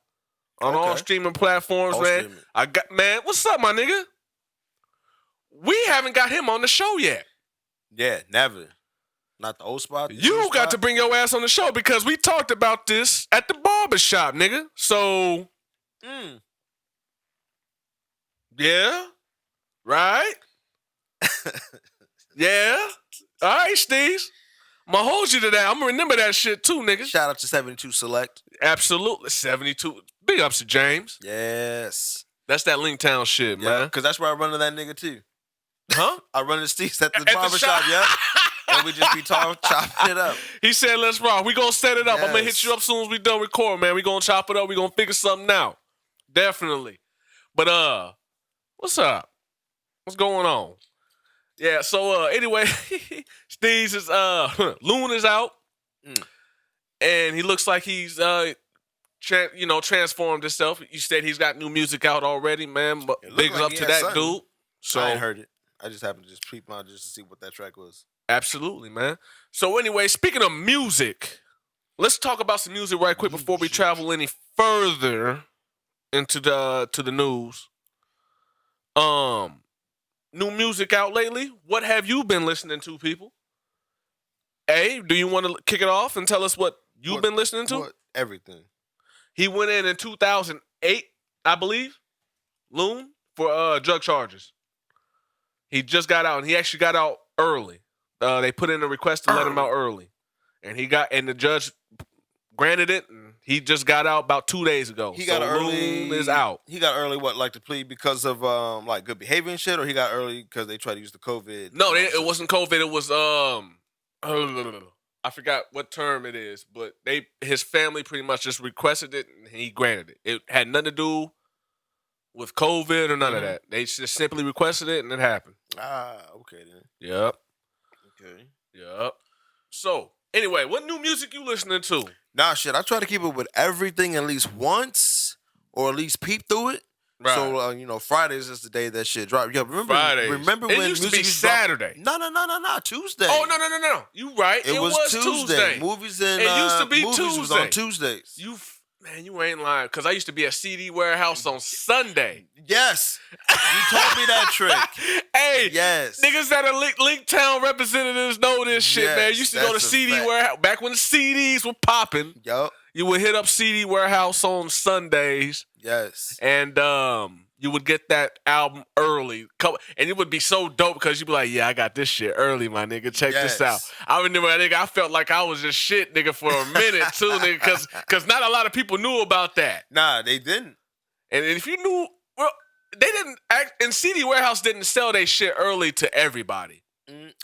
on all streaming platforms, man. Man, what's up, my nigga? We haven't got him on the show yet. Yeah, never. Not the old spot. You got to bring your ass on the show because we talked about this at the barbershop, nigga. So, yeah, right? Yeah. All right, Steez. I'm going to hold you to that. I'm going to remember that shit too, nigga. Shout out to 72 Select. Absolutely. 72. Big ups to James. Yes. That's that Linktown shit, man. Because that's where I run to that nigga too. Huh? I run to Steez at the barbershop, yeah. And we just be chopping it up. He said, let's rock. We going to set it up. Yes. I'm going to hit you up as soon as we done recording, man. We going to chop it up. We going to figure something out. Definitely. But, what's up? What's going on? Yeah, so anyway, Steez is Loon is out, and he looks like he's transformed himself. You said he's got new music out already, man. But big up to that dude. So I ain't heard it. I just happened to just peep out just to see what that track was. Absolutely, man. So anyway, speaking of music, let's talk about some music right quick before we travel any further into the news. New music out lately. What have you been listening to, people? A, do you want to kick it off and tell us what you've been listening to? Everything. He went in 2008, I believe, Loon, for drug charges. He just got out, and he actually got out early. They put in a request to let him out early, and the judge granted it, and he just got out about 2 days ago. He got early. Loon is out. He got early, the plea because of good behavior and shit, or he got early because they tried to use the COVID? No, it wasn't COVID. It was I forgot what term it is, but his family pretty much just requested it, and he granted it. It had nothing to do with COVID or none of that. They just simply requested it, and it happened. Okay then. Yep. Okay. Yep. So, anyway, what new music you listening to? Nah, shit. I try to keep it with everything at least once, or at least peep through it. Right. So, Fridays is the day that shit dropped. Yeah, remember when it used to be Saturday? No, Tuesday. Oh, no. You right. It was Tuesday. Movies and it used to be movies Tuesday. was on Tuesdays. Man, you ain't lying. Because I used to be at CD Warehouse on Sunday. Yes. You told me that trick. Hey, yes. Niggas that are Link Town representatives know this shit, man. You used to go to CD Warehouse. Back when the CDs were popping. Yup. You would hit up CD Warehouse on Sundays. Yes. And you would get that album early. And it would be so dope because you'd be like, yeah, I got this shit early, my nigga. Check this out. I remember, nigga, I felt like I was just shit, nigga, for a minute, too, nigga, because not a lot of people knew about that. Nah, they didn't. And if you knew, well, they didn't act, and CD Warehouse didn't sell their shit early to everybody.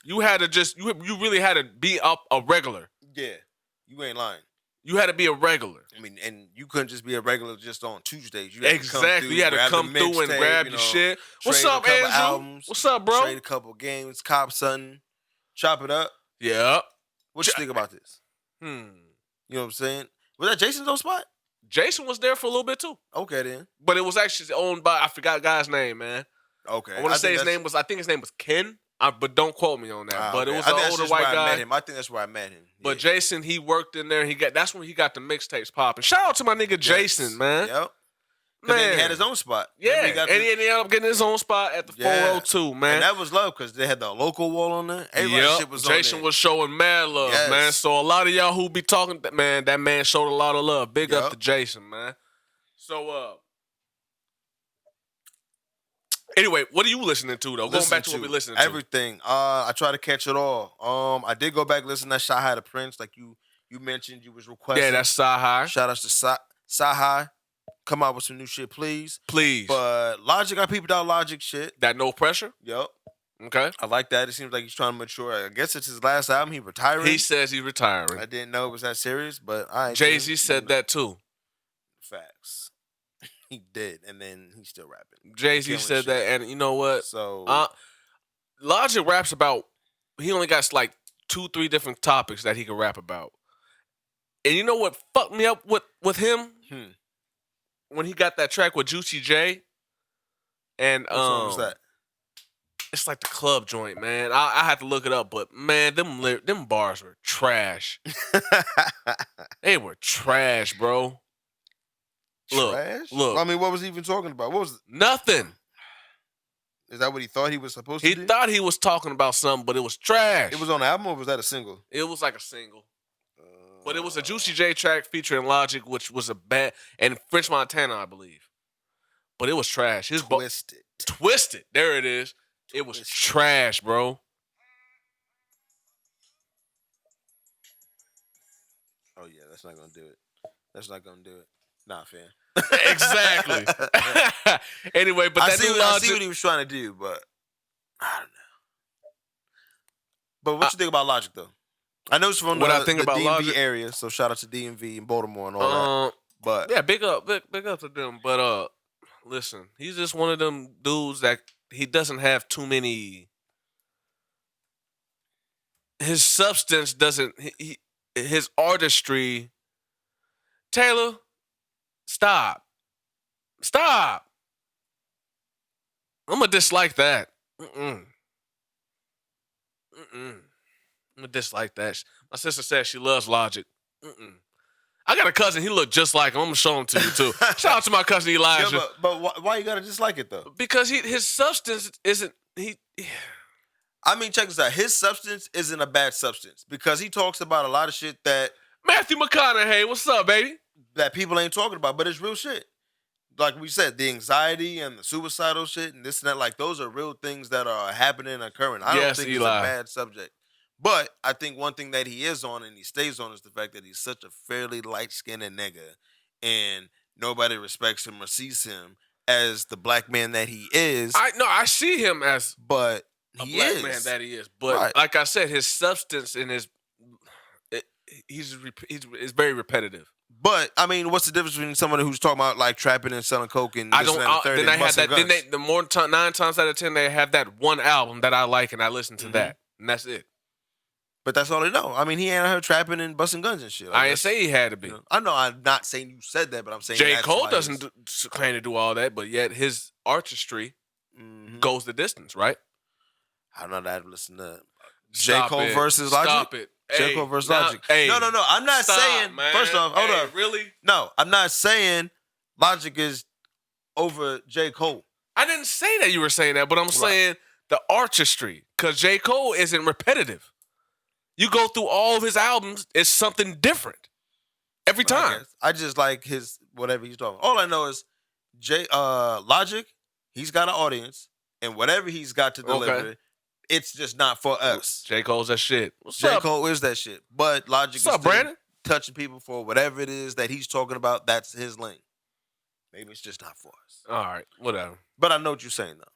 You had to just, you really had to be up a regular. Yeah, you ain't lying. You had to be a regular. I mean, and you couldn't just be a regular just on Tuesdays. You had to come through and grab your shit. What's up, Andrew? Albums, what's up, bro? Trade a couple games, cop something, chop it up. Yeah. What you think about this? You know what I'm saying? Was that Jason's old spot? Jason was there for a little bit too. Okay, then. But it was actually owned by, I forgot the guy's name, man. Okay. I want to say his name was, I think his name was Ken. But don't quote me on that. But it was an older white guy. I think that's where I met him. But Jason, he worked in there. That's when he got the mixtapes popping. Shout out to my nigga Jason, man. Yep. Man, then he had his own spot. Yeah, and he ended up getting his own spot at the 402, man. And that was love because they had the local wall on there. Shit was Jason was showing mad love, man. So a lot of y'all who be talking, man, that man showed a lot of love. Big up to Jason, man. So, anyway, what are you listening to, though? Going back to what we listening to. Everything. I try to catch it all. I did go back and listen to Shy High the Prince, like you mentioned. You was requesting. Yeah, that's Shy High. Shout out to Shy High. Come out with some new shit, please. Please. But Logic, I peeped out Logic shit. That No Pressure? Yep. Okay. I like that. It seems like he's trying to mature. I guess it's his last album. He retiring. He says he's retiring. I didn't know it was that serious, but Jay-Z said that too. Facts. He did, and then he's still rapping. Jay-Z said that, and you know what? So Logic raps about, he only got like 2-3 different topics that he can rap about. And you know what fucked me up with him? When he got that track with Juicy J. And what song was that? It's like the club joint, man. I had to look it up, but man, them bars were trash. They were trash, bro. Trash? Look. I mean, what was he even talking about? What was it? Nothing. Is that what he thought he was supposed to do? He thought he was talking about something, but it was trash. It was on the album, or was that a single? It was like a single. But it was a Juicy J track featuring Logic, which was a bad, and French Montana, I believe. But it was trash. Twisted. There it is. It was trash, bro. Oh, yeah, that's not going to do it. That's not going to do it. Nah, fam. Exactly. Anyway, but I see what he was trying to do, but I don't know. But what you think about Logic, though? I know it's from the DMV Logic area, so shout out to DMV and Baltimore and all that. But yeah, big up to them. But listen, he's just one of them dudes that he doesn't have too many. His substance doesn't. His artistry. Taylor, stop. I'm gonna dislike that. I'm gonna dislike that. My sister says she loves Logic. I got a cousin. He looked just like him. I'm gonna show him to you too. Shout out to my cousin Elijah. Yeah, but why you gotta dislike it though? Because his substance isn't. I mean, check this out. His substance isn't a bad substance because he talks about a lot of shit that Matthew McConaughey. What's up, baby? That people ain't talking about, but it's real shit. Like we said, the anxiety and the suicidal shit and this and that, like those are real things that are happening and occurring. I don't think it's a bad subject. But I think one thing that he is on and he stays on is the fact that he's such a fairly light-skinned nigga and nobody respects him or sees him as the black man that he is. I see him as but a black man that he is. But like I said, his substance and he's very repetitive. But I mean, what's the difference between someone who's talking about like trapping and selling coke and then I had that. Then 9 times out of 10 they have that one album that I like and I listen to that, and that's it. But that's all they know. I mean, he ain't out here trapping and busting guns and shit. I didn't say he had to be. You know? I know. I'm not saying you said that, but I'm saying J. Cole doesn't claim to do all that, but yet his artistry goes the distance, right? I don't know that. Listen to J. Cole versus Logic. Stop it. J. Cole versus Logic. No. I'm not saying. Man. First off, hold up. Really? No, I'm not saying Logic is over J. Cole. I didn't say that you were saying that, but I'm saying the artistry. Because J. Cole isn't repetitive. You go through all of his albums, it's something different every time. I just like his whatever he's talking. All I know is Logic, he's got an audience, and whatever he's got to deliver, it's just not for us. J. Cole's that shit. What's J. up? Cole is that shit. But Logic What's up, Brandon? Touching people for whatever it is that he's talking about, that's his lane. Maybe it's just not for us. All right, whatever. But I know what you're saying, though.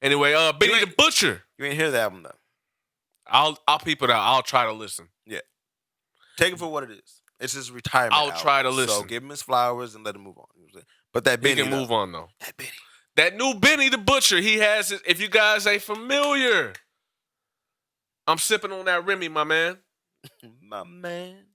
Anyway, Benny the Butcher. You ain't hear the album, though. I'll peep it out. I'll try to listen. Yeah. Take it for what it is. It's his retirement I'll try to listen. So give him his flowers and let him move on. But that Benny, he can move on, though. That Benny. That new Benny the Butcher, he has it. If you guys ain't familiar, I'm sipping on that Remy, my man. My man.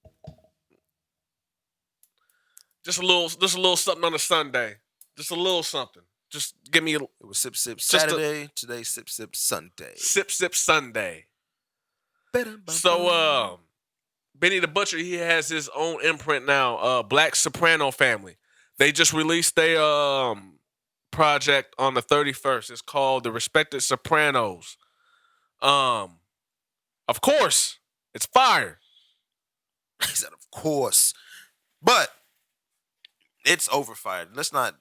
Just a little something on a Sunday. Just a little something. Just give me a... It was Sip Sip Saturday. Today, Sip Sip Sunday. Sip Sip Sunday. So, Benny the Butcher, he has his own imprint now. Black Soprano Family. They just released a project on the 31st. It's called The Respected Sopranos. Of course, it's fire. He said, of course. But it's overfired. Let's not...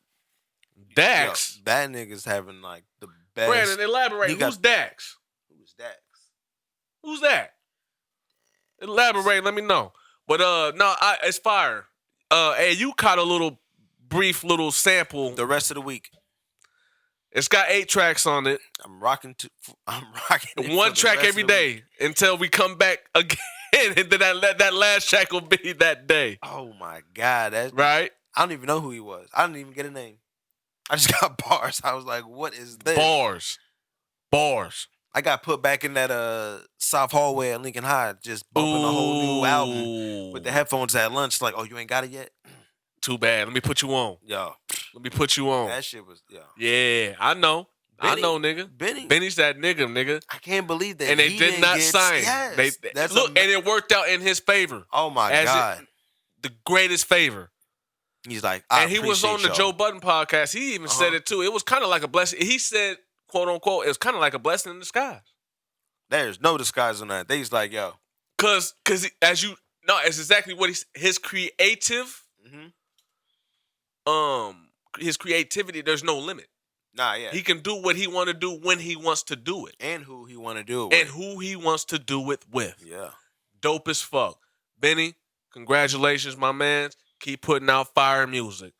Dax? Yo, that nigga's having, like, the best... Brandon, elaborate. Who's Dax? Who's Dax? Who's that? Elaborate, let me know. But, it's fire. Hey, you caught a brief little sample. The rest of the week. It's got 8 tracks on it. I'm rocking it one track every day until we come back again, and then that last track will be that day. Oh my God, that's right. I don't even know who he was. I didn't even get a name. I just got bars. I was like, "What is this?" Bars. I got put back in that South hallway at Lincoln High, just bumping a whole new album with the headphones at lunch. Like, oh, you ain't got it yet? Too bad. Let me put you on. Yo. Let me put you on. That shit was, Yeah, I know. Benny, I know, nigga. Benny's that nigga. I can't believe that. And they did not sign. Yes, and it worked out in his favor. Oh, my God. The greatest favor. He's like, and he was on the Joe Budden podcast. He even said it, too. It was kind of like a blessing. He said, quote, unquote, it was kind of like a blessing in disguise. There's no disguise on that. They's like, yo. Because it's exactly what his creative, his creativity, there's no limit. Nah, yeah. He can do what he want to do when he wants to do it. And who he want to do it with. And who he wants to do it with. Yeah. Dope as fuck. Benny, congratulations, my man. Keep putting out fire music.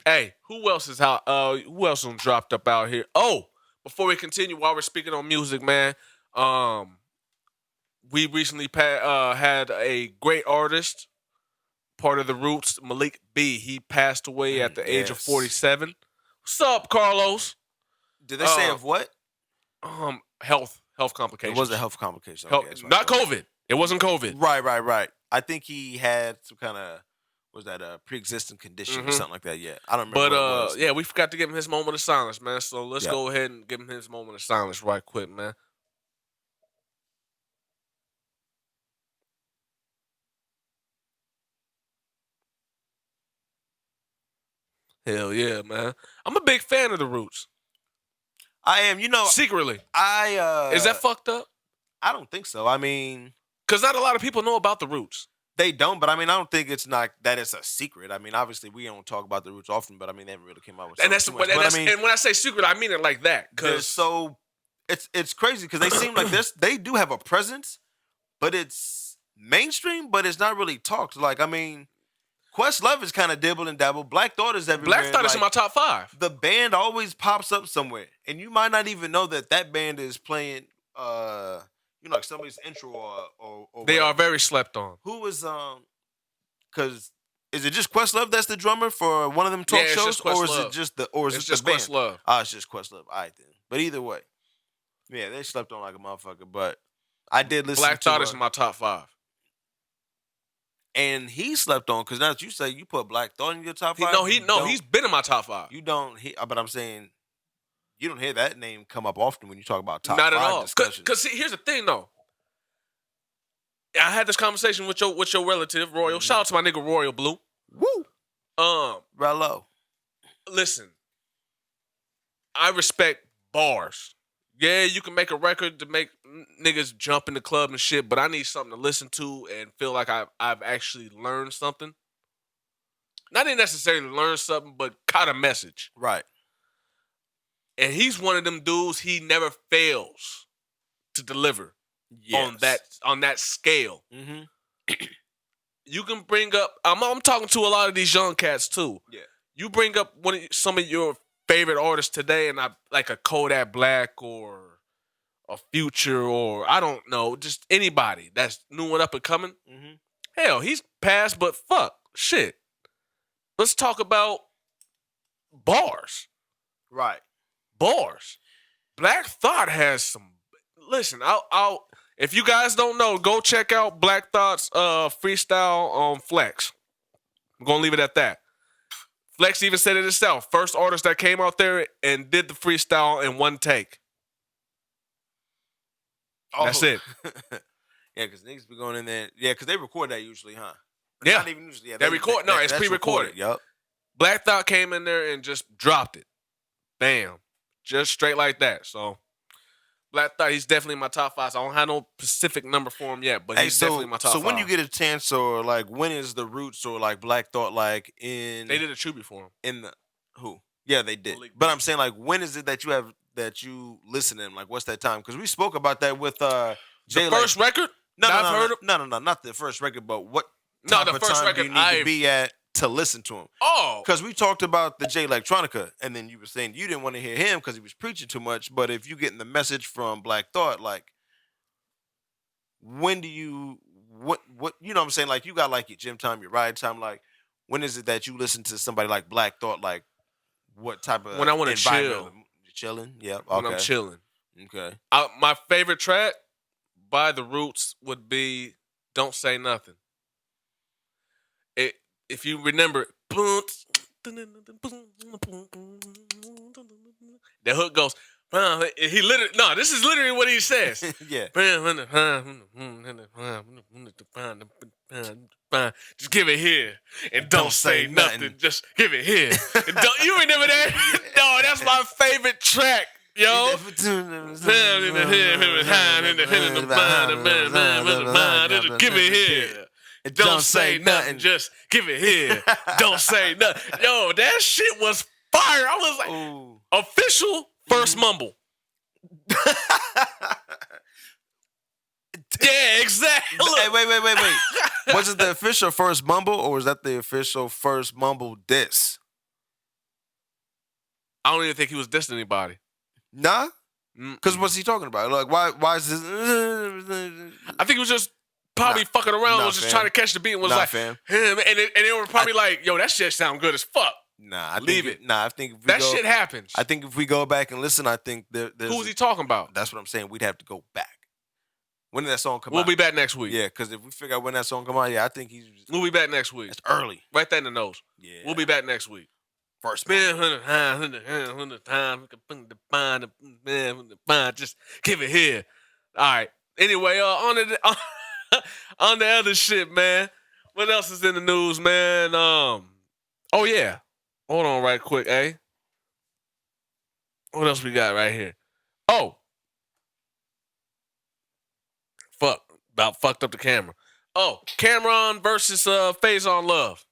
Hey, who else done dropped up out here? Oh, before we continue, while we're speaking on music, man, we recently had a great artist, part of the Roots, Malik B. He passed away at the age of 47. What's up, Carlos? Did they say of what? Health complications. It was a health complication. Okay, not COVID. It wasn't COVID. Right. I think he had some kind of, was that a pre-existing condition or something like that? Yeah, I don't remember. But yeah, we forgot to give him his moment of silence, man. So let's go ahead and give him his moment of silence right quick, man. Hell yeah, man. I'm a big fan of the Roots. I am, secretly. Is that fucked up? I don't think so. I mean, because not a lot of people know about the Roots. They don't, but I mean, I don't think it's not that it's a secret. I mean, obviously, we don't talk about the Roots often, but I mean, they haven't really came out with something and when I say secret, I mean it like that. Because it's crazy because they seem like they do have a presence, but it's mainstream, but it's not really talked. Like, I mean, Questlove is kind of dibble and dabble. Black Thought is everywhere. Black Thought is in my top 5. The band always pops up somewhere, and you might not even know that band is playing. Like somebody's intro or they are very slept on. Who was because is it just Questlove that's the drummer for one of them talk shows, or is it just the band? Questlove? It's just Questlove. All right then. But either way, yeah, they slept on like a motherfucker. But I did listen. Black Thought is in my top 5. And he slept on because now that you say you put Black Thought in your top 5. He's been in my top 5. You don't. But I'm saying. You don't hear that name come up often when you talk about top 5 Not at all. discussions. Because here's the thing, though. I had this conversation with your relative Royal. Shout out to my nigga Royal Blue. Woo. Rello. Listen, I respect bars. Yeah, you can make a record to make niggas jump in the club and shit, but I need something to listen to and feel like I've actually learned something. Not even necessarily learn something, but caught a message. Right. And he's one of them dudes, he never fails to deliver on that scale. Mm-hmm. You can bring up, I'm talking to a lot of these young cats too. Yeah. You bring up some of your favorite artists today, and I like a Kodak Black or a Future or I don't know, just anybody that's new and up and coming. Mm-hmm. Hell, he's passed, but fuck, shit. Let's talk about bars. Right. Bars. Black Thought has some. Listen, I'll. If you guys don't know, go check out Black Thought's freestyle on Flex. I'm gonna leave it at that. Flex even said it himself. First artist that came out there and did the freestyle in one take. That's it. Yeah, because niggas be going in there. Yeah, because they record that usually, huh? Yeah. Not even usually. Yeah, they record. No, it's pre-recorded. Yup. Black Thought came in there and just dropped it. Bam. Just straight like that. So, Black Thought, he's definitely in my top 5. So I don't have no specific number for him yet, but he's definitely in my top 5. So when you get a chance, or like, when is the Roots or like Black Thought like in? They did a tribute for him. In the who? Yeah, they did. But I'm saying, like, when is it that you listen to him? Like, what's that time? Because we spoke about that with Jay. The first record? No, not the first record, but what type of time do you need to be at to listen to him? Oh. Because we talked about the Jay Electronica, and then you were saying you didn't want to hear him because he was preaching too much. But if you getting the message from Black Thought, like, when do you what you know what I'm saying? Like, you got like your gym time, your ride time. Like, when is it that you listen to somebody like Black Thought? Like, what type of when I want to chill? You're chilling, yeah. Okay. When I'm chilling. Okay. My favorite track by the Roots would be "Don't Say Nothing." If you remember, the hook goes. He literally this is literally what he says. Yeah. Just give it here and don't say nothing. Just give it here. And don't you remember that? No, that's my favorite track, yo. Give it here. Don't say nothing. Just give it here. Don't say nothing. Yo, that shit was fire. I was like, ooh. Official first mumble. Yeah, exactly. Hey, wait. Was it the official first mumble, or was that the official first mumble diss? I don't even think he was dissing anybody. Nah? Because what's he talking about? Like, why is this? I think it was just probably fucking around. Was just trying to catch the beat and was like, fam. Him. And they were probably like, yo, that shit sound good as fuck. Nah, I leave it. Nah, I think if we that shit happens. I think if we go back and listen, I think there's. Who's he talking about? That's what I'm saying. We'd have to go back. When did that song come out? We'll be back next week. Yeah, because if we figure out when that song come out, I think we'll be back next week. It's early. Write that in the notes. Yeah. We'll be back next week. First. Just give it here. All right. Anyway, on the other shit, man. What else is in the news, man? Oh yeah. Hold on right quick, eh? What else we got right here? Oh. Fuck. About fucked up the camera. Oh, Cameron versus Faison Love.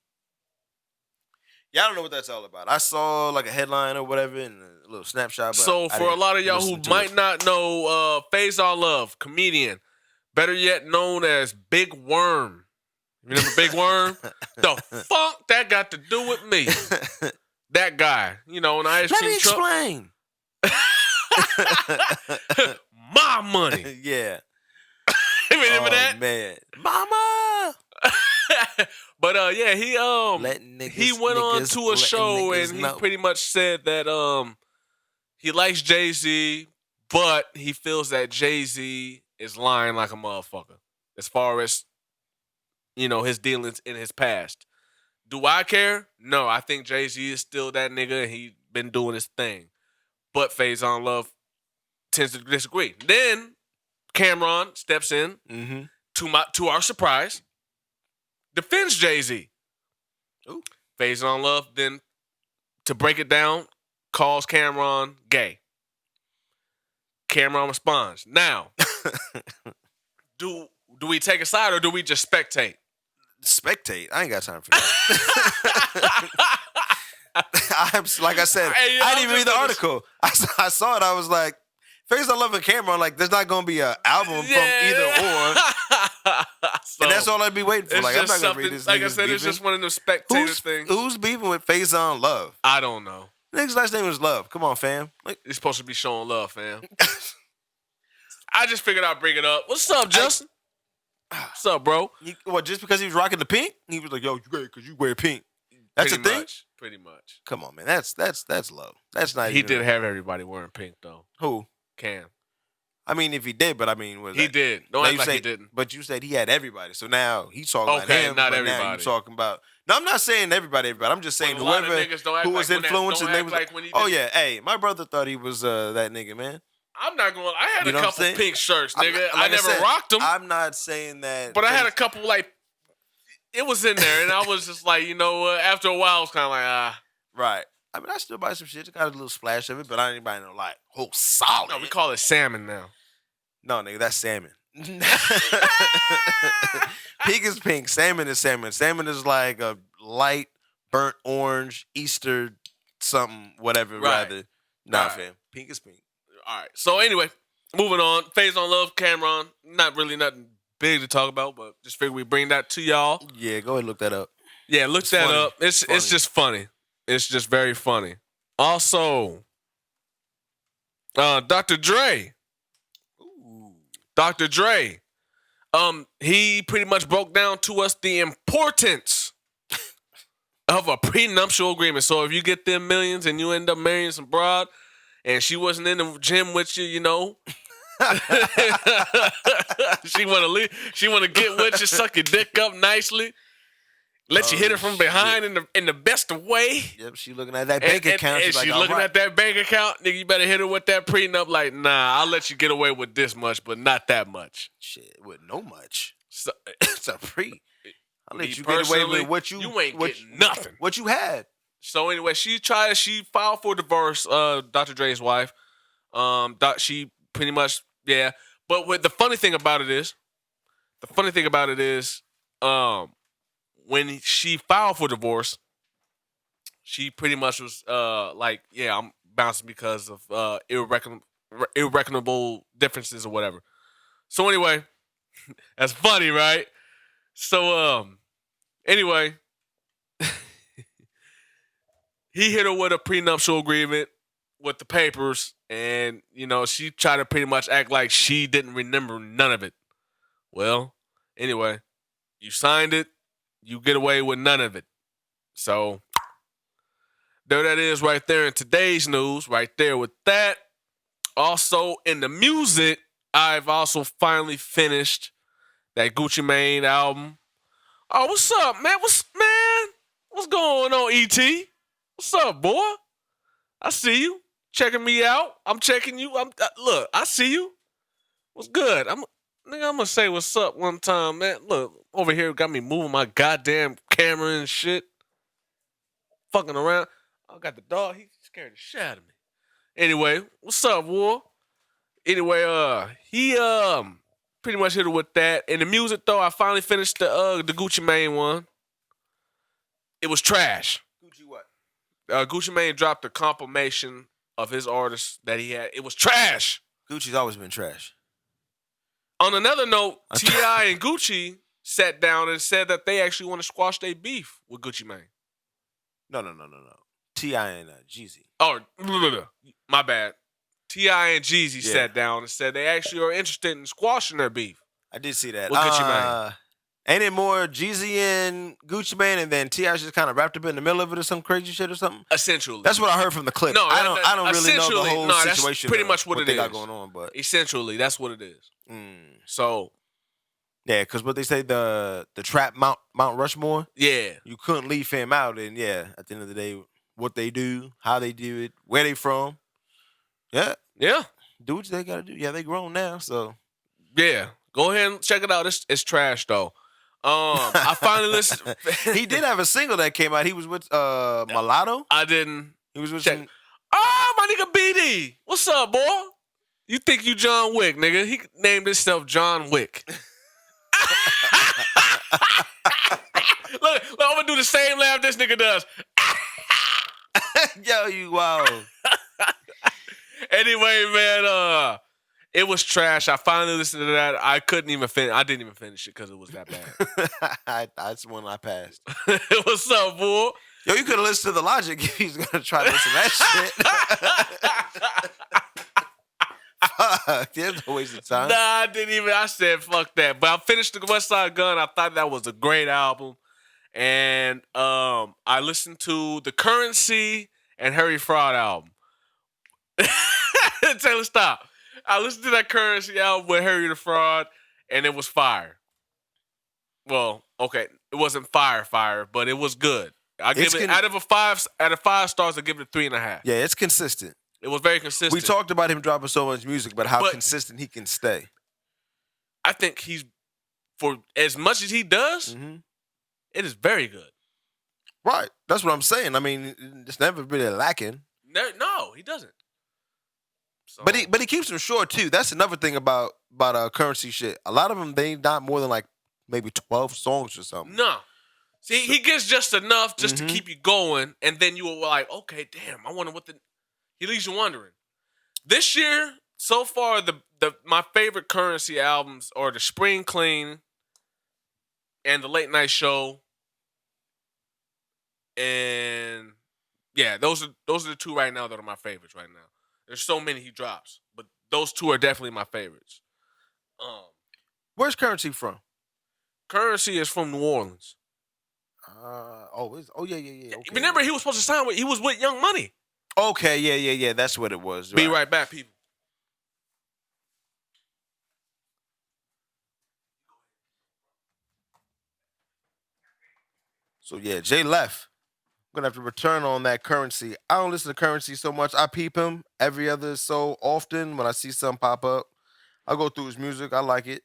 Yeah, I don't know what that's all about. I saw like a headline or whatever and a little snapshot. But so for a lot of y'all who might not know, Faison Love, comedian, better yet known as Big Worm. Remember Big Worm? The fuck that got to do with me? That guy, you know, an ice cream truck. Let me explain. My money. Yeah. Remember that? Man. Mama. But yeah, he went on to a show and he pretty much said that he likes Jay-Z, but he feels that Jay-Z is lying like a motherfucker as far as, you know, his dealings in his past. Do I care? No, I think Jay-Z is still that nigga and he been doing his thing. But Faison Love tends to disagree. Then Cameron steps in, to our surprise, defends Jay-Z. Ooh. Phase on Love, then to break it down, calls Cameron gay. Cameron responds. Now, do we take a side or do we just spectate? Spectate. I ain't got time for that. Like I said, Hey, I didn't even read the article. I saw it. I was like, Phase on Love and Cameron, like, there's not going to be an album from either or. So, and that's all I'd be waiting for. Like, I'm not going to read this. Like I said, it's just one of those spectator things. Who's beefing with Phase on Love? I don't know. Nigga's last name was Love. Come on, fam. Like, it's supposed to be showing love, fam. I just figured I'd bring it up. What's up, Justin? What's up, bro? Just because he was rocking the pink? He was like, yo, you great because you wear pink. That's a thing? Pretty much. Come on, man. That's love. That's not He did have everybody wearing pink, though. Who? Cam. I mean, if he did, but I mean, he did. Don't act like he didn't. But you said he had everybody, so now he's talking about him. Not everybody. Now you're talking about. No, I'm not saying everybody. I'm just saying whoever who was influencing. Oh yeah, hey, my brother thought he was that nigga, man. I'm not going. I had a couple pink shirts, nigga. I never rocked them. I'm not saying that, but I had a couple like. It was in there, and I was just like, you know what? After a while, I was kind of like, Right. I mean, I still buy some shit. It got a little splash of it, but I ain't buying no like whole solid. No, we call it salmon now. No, nigga, that's salmon. Pink is pink. Salmon is salmon. Salmon is like a light burnt orange Easter something, whatever. Right. Rather, nah, fam. Pink is pink. All right. So anyway, moving on. Phase on Love, Cameron. Not really nothing big to talk about, but just figure we bring that to y'all. Yeah, go ahead and look that up. Yeah, look that up. It's just funny. It's just very funny. Also, Dr. Dre. Ooh. Dr. Dre. He pretty much broke down to us the importance of a prenuptial agreement. So if you get them millions and you end up marrying some broad and she wasn't in the gym with you, you know. she wanna get with you, suck your dick up nicely. Let you hit her from behind in the best of way. Yep, she looking at that bank account. And she's looking at that bank account. Nigga, you better hit her with that prenup. Like, nah, I'll let you get away with this much, but not that much. Shit, with no much. So, it's a pre. I'll let you get away with what you ain't getting nothing. What you had. So anyway, she filed for divorce, Dr. Dre's wife. She pretty much, yeah. But the funny thing about it is, when she filed for divorce, she pretty much was like, yeah, I'm bouncing because of irreconcilable differences or whatever. So anyway, that's funny, right? So anyway, he hit her with a prenuptial agreement with the papers, and you know she tried to pretty much act like she didn't remember none of it. Well, anyway, you signed it. You get away with none of it. So, there that is right there in today's news, right there with that. Also, in the music, I've also finally finished that Gucci Mane album. Oh, what's up, man? What's going on, E.T.? What's up, boy? I see you. Checking me out. I'm checking you. Look, I see you. What's good? I'm gonna say what's up one time, man. Look, over here got me moving my goddamn camera and shit. Fucking around. I got the dog. He scared the shit out of me. Anyway, what's up, war? Anyway, he pretty much hit it with that. In the music though, I finally finished the Gucci Mane one. It was trash. Gucci what? Gucci Mane dropped a compilation of his artists that he had. It was trash. Gucci's always been trash. On another note, T.I. and Gucci sat down and said that they actually want to squash their beef with Gucci Mane. No. T.I. and Jeezy. Oh, my bad. T.I. and Jeezy sat down and said they actually are interested in squashing their beef. I did see that. With Gucci Mane. Ain't it more Jeezy and Gucci Mane, and then T.I. just kind of wrapped up in the middle of it or some crazy shit or something? Essentially. That's what I heard from the clip. No, I don't really know the whole situation. That's pretty much what it they is. got going on, but essentially, that's what it is. So, yeah, because what they say, the trap Mount Rushmore. Yeah, you couldn't leave him out, and yeah, at the end of the day, what they do, how they do it, where they from. Yeah. Do what they gotta do. Yeah, they grown now, so yeah. Go ahead and check it out. It's trash though. I finally listened. He did have a single that came out. He was with Mulatto. I didn't He was with check. some. Oh, my nigga BD. What's up, boy? You think you John Wick, nigga? He named himself John Wick. Look, I'm gonna do the same laugh this nigga does. Yo, you wow. Anyway, man, it was trash. I finally listened to that. I didn't even finish it because it was that bad. That's one I passed. What's up, boy? Yo, you could have listened to the Logic if he's gonna try to listen to that shit. Fuck, there's no waste of time. Nah, I didn't even. I said fuck that. But I finished the West Side Gun. I thought that was a great album, and I listened to the Currency and Harry Fraud album. Taylor, stop. I listened to that Currency album with Harry the Fraud, and it was fire. Well, okay, it wasn't fire, but it was good. I give it out of 5 stars. I give it a 3.5. Yeah, it's consistent. It was very consistent. We talked about him dropping so much music, but how consistent he can stay. I think he's, for as much as he does, it is very good. Right. That's what I'm saying. I mean, it's never really lacking. No, he doesn't. So. But he keeps them short too. That's another thing about Currency shit. A lot of them, they not more than like maybe 12 songs or something. No. See, he gets just enough just to keep you going, and then you were like, okay, damn, I wonder what the... He leaves you wondering. This year, so far, my favorite Currency albums are the Spring Clean and the Late Night Show. And yeah, those are the two right now that are my favorites right now. There's so many he drops, but those two are definitely my favorites. Where's Currency from? Currency is from New Orleans. Yeah. Okay. Remember, he was supposed to sign with. He was with Young Money. Okay, yeah. That's what it was. Be right back, people. So yeah, Jay left. I'm gonna have to return on that Currency. I don't listen to Currency so much. I peep him every other so often when I see something pop up. I go through his music. I like it.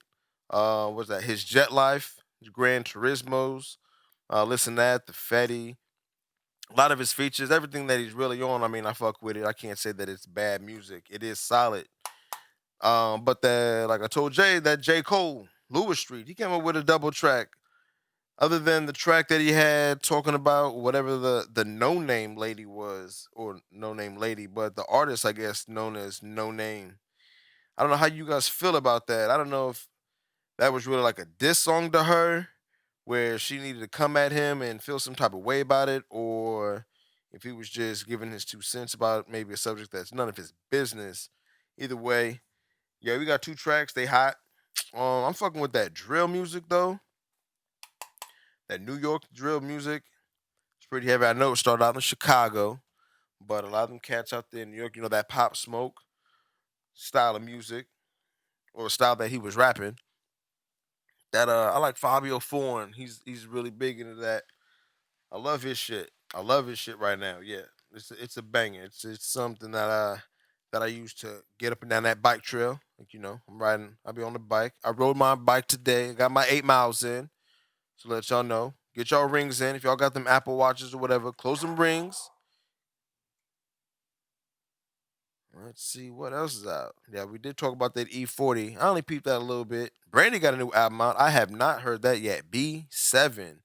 What's that? His Jet Life, his Gran Turismos. Listen to that, the Fetty. A lot of his features, everything that he's really on, I mean, I fuck with it. I can't say that it's bad music. It is solid. But like I told Jay, that J. Cole, Lewis Street, he came up with a double track. Other than the track that he had talking about whatever the No Name Lady was, or No Name Lady, but the artist, I guess, known as No Name. I don't know how you guys feel about that. I don't know if that was really like a diss song to her, where she needed to come at him and feel some type of way about it, or if he was just giving his 2 cents about maybe a subject that's none of his business. Either way, yeah, we got 2 tracks. They hot. I'm fucking with that drill music, though. That New York drill music. It's pretty heavy. I know it started out in Chicago, but a lot of them cats out there in New York, you know, that Pop Smoke style of music, or style that he was rapping. That I like Fabio Foreign. He's really big into that. I love his shit. I love his shit right now. Yeah, it's a banger. It's something that I use to get up and down that bike trail. Like, you know, I'm riding. I'll be on the bike. I rode my bike today. Got my 8 miles in. So let y'all know. Get y'all rings in. If y'all got them Apple Watches or whatever, close them rings. Let's see what else is out. Yeah, we did talk about that E40. I only peeped that a little bit. Brandy got a new album out. I have not heard that yet. B7.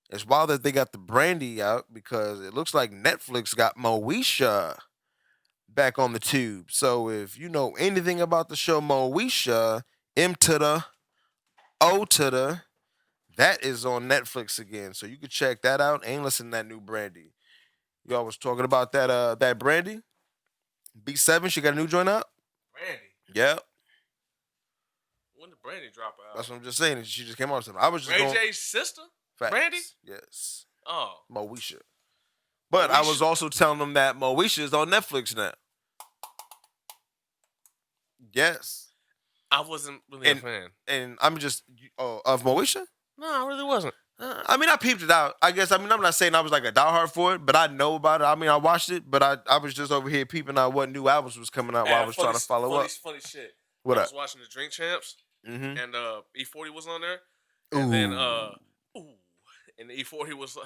It's wild that they got the Brandy out because it looks like Netflix got Moesha back on the tube. So if you know anything about the show Moesha, M to the O to the, that is on Netflix again. So you can check that out and listen to that new Brandy. Y'all was talking about that Brandy. B7, she got a new joint out? Brandy? Yep. When did Brandy drop out? That's what I'm just saying. She just came out with something. I was just Ray J's sister? Facts. Brandy? Yes. Oh. Moesha. But I was also telling them that Moesha is on Netflix now. Yes. I wasn't really a fan. And I'm just, of Moesha? No, I really wasn't. I mean, I peeped it out. I guess, I'm not saying I was like a diehard for it, but I know about it. I mean, I watched it, but I was just over here peeping out what new albums was coming out while I was trying to follow up. Funny shit. What I up? was watching the Drink Champs. Mm-hmm. and E40 was on there, and then Ooh. ooh, and E40 was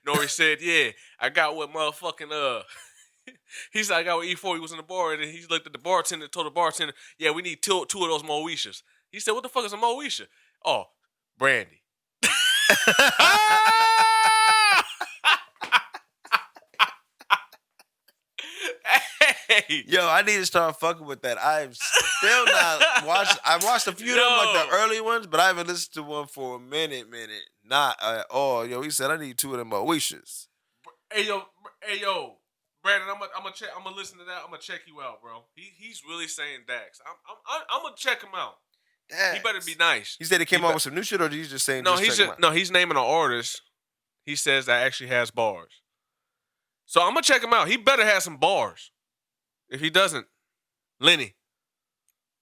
Nori said, "Yeah, I got what motherfucking." He said, "I got what E40 was in the bar," and then he looked at the bartender, told the bartender, "Yeah, we need two of those Moeshas." He said, "What the fuck is a Moesha?" "Oh, brandy." Ah! Hey, Yo, I need to start fucking with that. I've still not watched. I've watched a few of them, like the early ones, but I haven't listened to one for a minute. Not at all. Yo, he said I need two of them Moeshas. Hey yo, Brandon, I'm gonna check. I'm gonna listen to that. I'm gonna check you out, bro. He's really saying Dax. I'm gonna check him out. He better be nice. He said he came out with some new shit, or he's just saying No, just check him out? he's naming an artist. He says that actually has bars. So I'm gonna check him out. He better have some bars. If he doesn't, Lenny,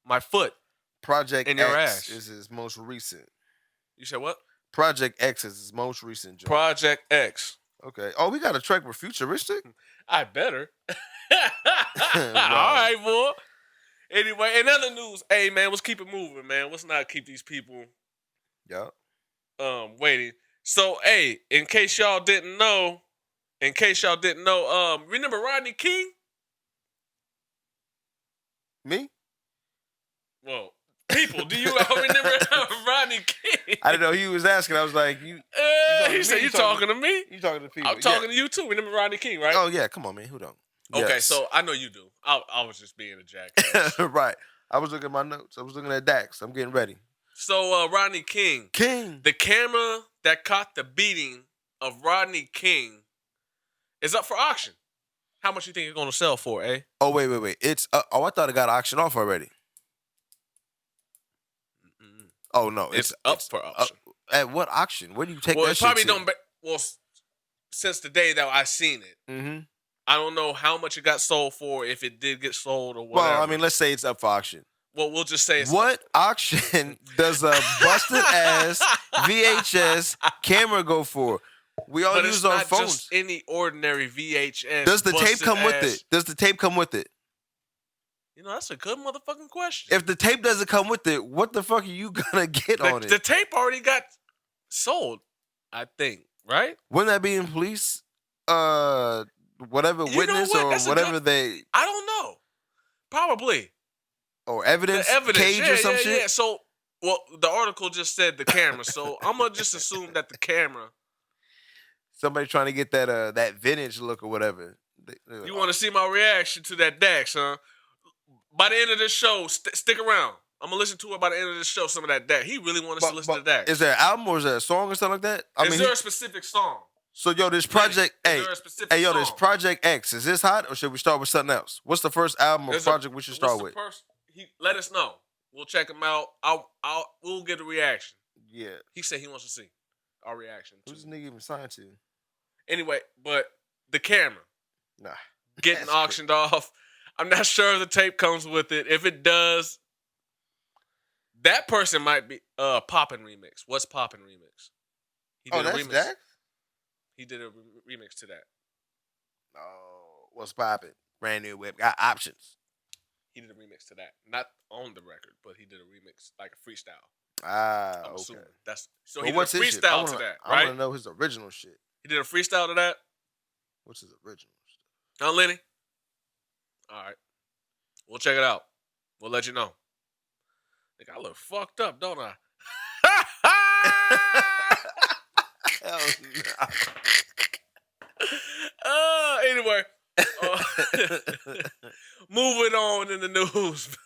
my foot Project in your X ass. is his most recent. You said what? Project X is his most recent joint. Project X. Okay. Oh, we got a track with Futuristic? I better. Wow. All right, boy. Anyway, in other news, hey man, let's keep it moving, man. Let's not keep these people waiting. So, hey, in case y'all didn't know, remember Rodney King? Me? Well, people, do you all remember Rodney King? I didn't know he was asking. I was like, you he said, "You talking to me? You talking to people? I'm talking to you too." Remember Rodney King, right? Oh yeah, come on, man. Who don't? Okay, Yes. so I know you do. I was just being a jackass. Right. I was looking at my notes. I was looking at Dax. I'm getting ready. So Rodney King, King. the camera that caught the beating of Rodney King is up for auction. How much you think it's gonna sell for, eh? Oh wait. It's oh, I thought it got auctioned off already. Mm-mm. Oh no, It's up for auction. At what auction? Where do you take Well, that it shit probably to? don't. Since the day that I seen it, Mm-hmm. I don't know how much it got sold for. If it did get sold or whatever. Well, I mean, let's say it's up for auction. Well, we'll just say it's What auction does a busted ass VHS camera go for? We all but use it's our not phones. just any ordinary VHS. Does the tape busted come with ass- it? Does the tape come with it? You know, that's a good motherfucking question. If the tape doesn't come with it, what the fuck are you gonna get on it? The tape already got sold, I think, right? Wouldn't that be in police? Whatever You know witness what? or That's a whatever good- I don't know. Probably. or evidence, The evidence, cage or some shit. Yeah. So, well, the article just said the camera, so I'm gonna just assume that the camera. Somebody trying to get that vintage look or whatever. You want to see my reaction to that Dax, huh? By the end of this show, stick around. I'm gonna listen to it by the end of this show. Some of that Dax. He really wants us to listen to Dax. Is there an album or is there a song or something like that? Is there a specific song? So yo, this project, Is there a specific song? this Project X. Is this hot or should we start with something else? What's the first album or project we should start with? Let us know. We'll check him out. We'll get a reaction. Yeah. He said he wants to see our reaction. Who's this nigga even signed to? Anyway, but the camera Nah. getting auctioned off. I'm not sure if the tape comes with it. If it does, that person might be Poppin' Remix. What's Poppin' Remix? He did a remix. Dax? He did a remix to that. Oh, what's poppin'? Brand new whip. Got options. He did a remix to that. Not on the record, but he did a remix, like a freestyle. I'm okay. Assuming. So he did a freestyle to that, right? I want to know his original shit. He did a freestyle to that? What's his original stuff? Huh, Lenny? All right. We'll check it out. We'll let you know. I look fucked up, don't I? Hell no. Anyway. Moving on in the news.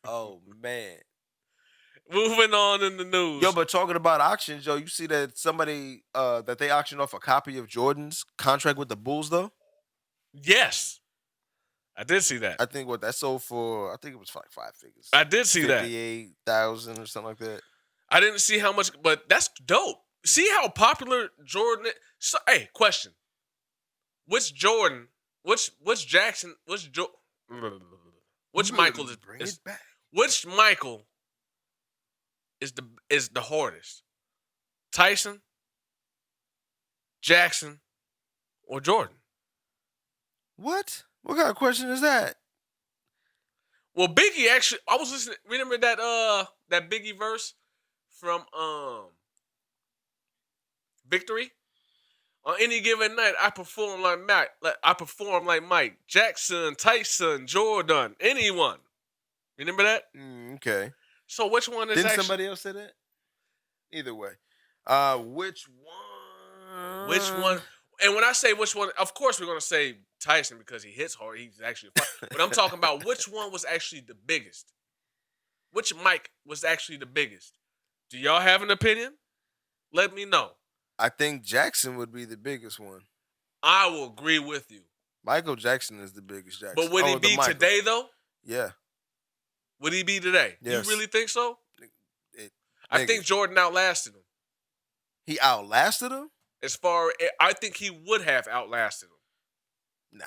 Oh, man. Moving on in the news. Yo, but talking about auctions, yo, you see that somebody, that they auctioned off a copy of Jordan's contract with the Bulls, though? Yes. I did see that. I think what that sold for, I think it was for like 5 figures. I did see that. 58,000 or something like that. I didn't see how much, but that's dope. See how popular Jordan is? So, hey, question. Which Jordan, which Jackson, which Michael is which Michael is the hardest? Tyson, Jackson, or Jordan? What? What kind of question is that? Well, Biggie actually, I was listening. Remember that Biggie verse from Victory? On any given night, I perform like Mike. I perform like Mike Jackson, Tyson, Jordan, anyone. Remember that? Okay. So which one is Didn't actually? somebody else say that? Either way. Which one? Which one? And when I say which one, of course we're gonna say Tyson because he hits hard. He's actually a fighter. But I'm talking about which one was actually the biggest. Which Mike was actually the biggest? Do y'all have an opinion? Let me know. I think Jackson would be the biggest one. I will agree with you. Michael Jackson is the biggest Jackson. But would he be today though? Yeah. Would he be today? Yes. You really think so? I think Jordan outlasted him. He outlasted him? I think he would have outlasted him. Nah.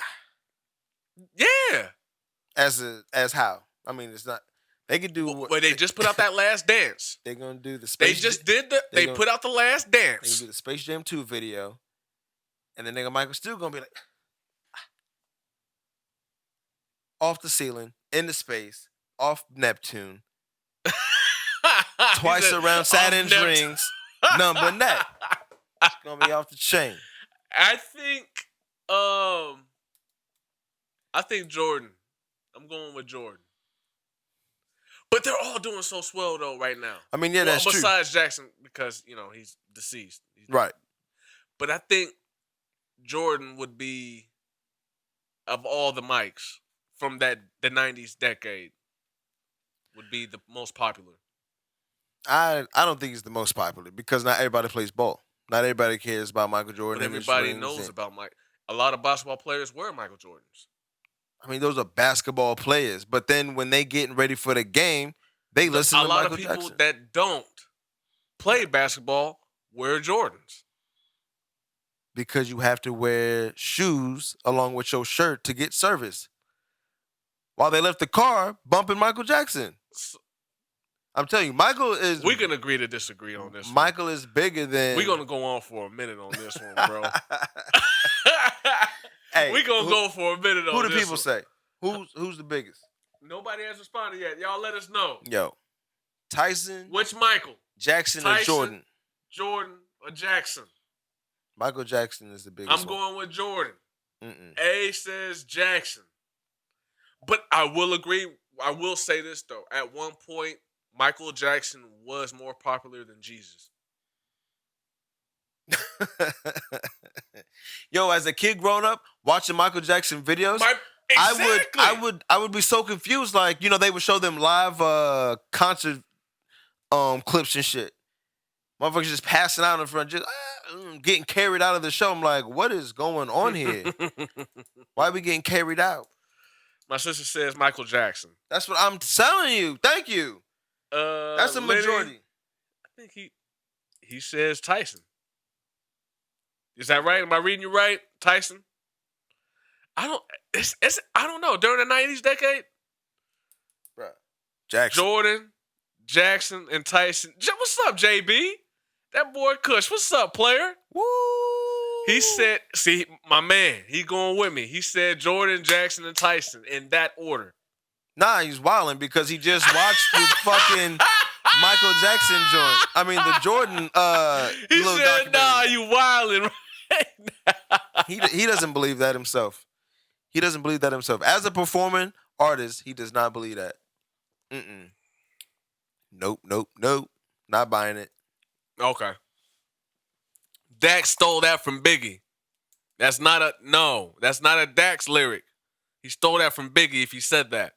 Yeah. As how? I mean, it's not. They could do. Well, they just put out that Last Dance. They're gonna do the. They put out the Last Dance. They gonna do the Space Jam 2 video, and then nigga Michael's still gonna be like, off the ceiling, into space, off Neptune, twice around Saturn's rings, none but that. It's gonna be off the chain. I think Jordan. I'm going with Jordan. But they're all doing so swell though right now. I mean, yeah, that's true. Besides Jackson, because he's deceased. Right. But I think Jordan would be, of all the mics from the '90s decade, would be the most popular. I don't think he's the most popular because not everybody plays ball. Not everybody cares about Michael Jordan. But everybody knows about Mike. A lot of basketball players wear Michael Jordans. I mean, those are basketball players. But then when they getting ready for the game, they listen to Michael Jackson. A lot of people that don't play basketball wear Jordans. Because you have to wear shoes along with your shirt to get service. While they left the car bumping Michael Jackson. I'm telling you, Michael is... We can agree to disagree on this Michael is bigger than... We're going to go on for a minute on this one, bro. Hey, we're going to go for a minute on this one. Who do people say? Who's the biggest? Nobody has responded yet. Y'all let us know. Yo. Tyson. Which Michael? Jackson Tyson, or Jordan? Jordan or Jackson? Michael Jackson is the biggest I'm going with Jordan. A says Jackson. But I will agree. I will say this, though. At one point, Michael Jackson was more popular than Jesus. Yo, as a kid growing up, watching Michael Jackson videos, exactly. I would be so confused. Like, they would show them live concert clips and shit. Motherfuckers just passing out in front, just getting carried out of the show. I'm like, what is going on here? Why are we getting carried out? My sister says Michael Jackson. That's what I'm telling you. Thank you. That's a majority. I think he says Tyson. Is that right? Am I reading you right, Tyson? I don't know. During the '90s decade, bro, Jackson, Jordan, Jackson, and Tyson. What's up, JB? That boy Kush. What's up, player? Woo! He said, see, my man, he going with me. He said Jordan, Jackson, and Tyson in that order. Nah, he's wilding because he just watched the fucking Michael Jackson joint. I mean, the Jordan he said, nah, you wilding right now. He doesn't believe that himself. He doesn't believe that himself. As a performing artist, he does not believe that. Nope. Not buying it. Okay. Dax stole that from Biggie. That's not a Dax lyric. He stole that from Biggie if he said that.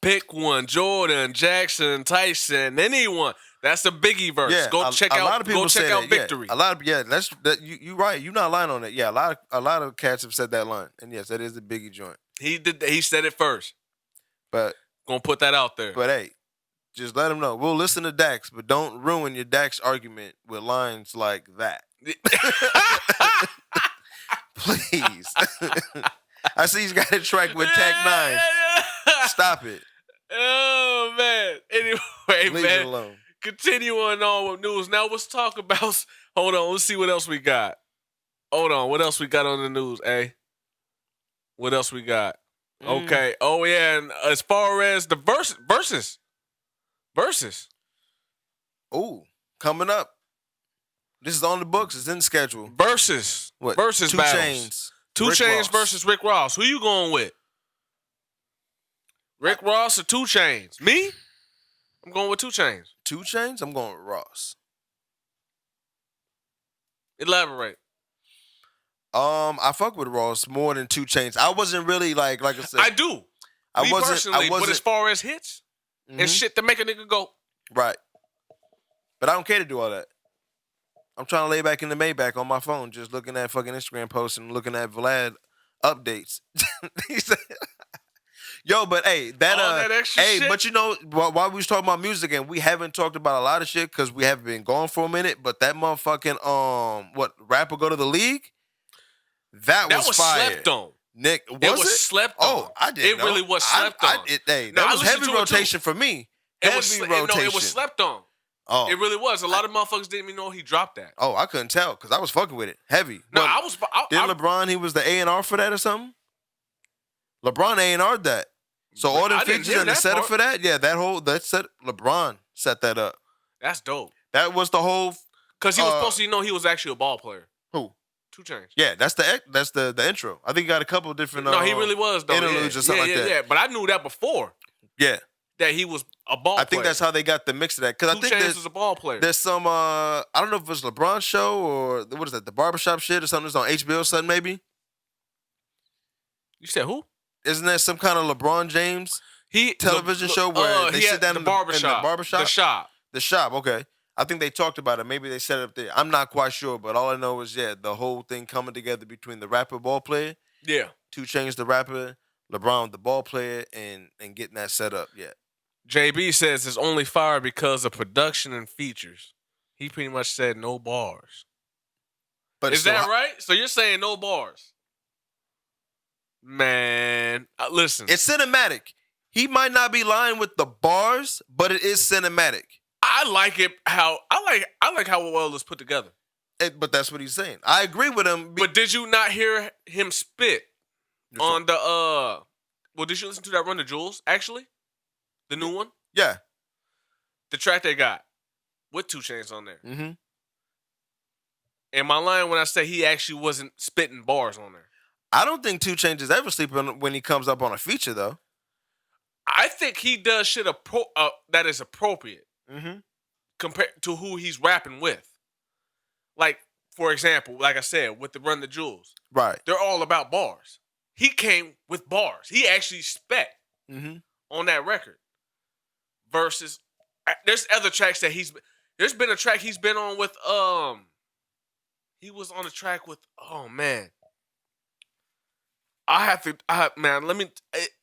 Pick one. Jordan, Jackson, Tyson, anyone. That's a Biggie verse. Yeah, go check out Victory. You right. You're not lying on that. Yeah, a lot of cats have said that line. And yes, that is the Biggie joint. He said it first. But gonna put that out there. But hey, just let him know. We'll listen to Dax, but don't ruin your Dax argument with lines like that. Please. I see he's got a track with Tech 9. Stop it. Oh, man. Anyway, Leave it alone. Continuing on with news. Now let's talk about... Hold on. Let's see what else we got. Hold on. What else we got on the news, eh? What else we got? Okay. Oh yeah, and as far as the versus. Ooh, coming up. This is on the books. It's in the schedule. Versus What? battles. 2 Chainz. 2 Chainz versus Rick Ross. Who you going with? Rick Ross or 2 Chainz? Me? I'm going with 2 Chainz. 2 Chainz? I'm going with Ross. Elaborate. I fuck with Ross more than 2 Chainz. I wasn't really like I said. I do. Me personally, but as far as hits and shit to make a nigga go. Right. But I don't care to do all that. I'm trying to lay back in the Maybach on my phone, just looking at fucking Instagram posts and looking at Vlad updates. Yo, but hey, that extra shit? but you know, while we was talking about music and we haven't talked about a lot of shit because we haven't been gone for a minute, but that motherfucking what rapper go to the league? That was fire. Slept on. Nick, it was slept on. Oh, I didn't know. Really was slept on. That was heavy rotation for me. It was slept on. Oh, it really was. A lot of motherfuckers didn't even know he dropped that. Oh, I couldn't tell because I was fucking with it heavy. No, Didn't LeBron? He was the A&R for that or something. LeBron A&R'd that. So all the features and the setup for that, yeah, that set LeBron set that up. That's dope. That was the whole because he was supposed to he was actually a ball player. Who? 2 Chainz. Yeah, that's the intro. I think he got a couple of different. No, he really was though. Interludes or something like that. Yeah, but I knew that before. Yeah. That he was a ball player. I think that's how they got the mix of that. Because I think 2 Chainz was a ball player. There's some, I don't know if it was LeBron's show or, what is that, the barbershop shit or something that's on HBO or something maybe? You said who? Isn't there some kind of LeBron James television show where they sit down in the barbershop? The shop, okay. I think they talked about it. Maybe they set it up there. I'm not quite sure, but all I know is, the whole thing coming together between the rapper ball player. Yeah. 2 Chainz the rapper, LeBron the ball player, and getting that set up, yeah. JB says it's only fire because of production and features. He pretty much said no bars. But is that right? So you're saying no bars? Man, listen. It's cinematic. He might not be lying with the bars, but it is cinematic. I like it how well it's put together. But that's what he's saying. I agree with him. But did you not hear him spit on the well, did you listen to that Run the Jewels actually? The new one? Yeah. The track they got with 2 Chainz on there. Mm-hmm. Am I lying when I say he actually wasn't spitting bars on there? I don't think 2 Chainz is ever sleeping when he comes up on a feature, though. I think he does shit that is appropriate compared to who he's rapping with. Like, for example, like I said, with the Run the Jewels. Right. They're all about bars. He came with bars. He actually spec on that record. Versus, there's other tracks that there's been a track he's been on with, he was on a track with, oh man.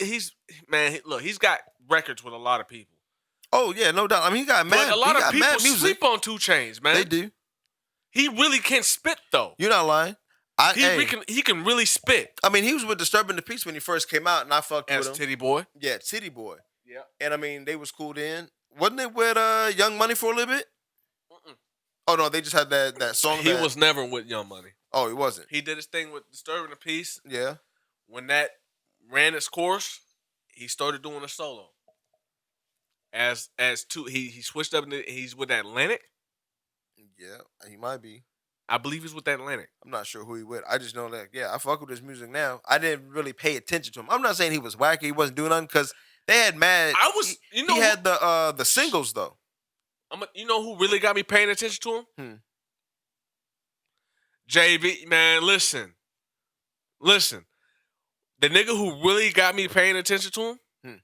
He's got records with a lot of people. Oh yeah, no doubt. I mean, he got mad. But a lot of people sleep on 2 Chainz, man. They do. He really can spit though. You're not lying. He can really spit. I mean, he was with Disturbing the Peace when he first came out, and I fucked with him. Titty Boy. Yeah, Titty Boy. Yeah. And I mean, they was cool then. Wasn't it with Young Money for a little bit? Oh no, they just had that song. He was never with Young Money. Oh, he wasn't. He did his thing with Disturbing the Peace. Yeah. When that ran its course, he started doing a solo. He switched up. He's with Atlantic. Yeah, he might be. I believe he's with Atlantic. I'm not sure who he with. I just know that, I fuck with his music now. I didn't really pay attention to him. I'm not saying he was wacky. He wasn't doing nothing because they had mad. He had the singles though. You know who really got me paying attention to him? JB, man, listen. The nigga who really got me paying attention to him,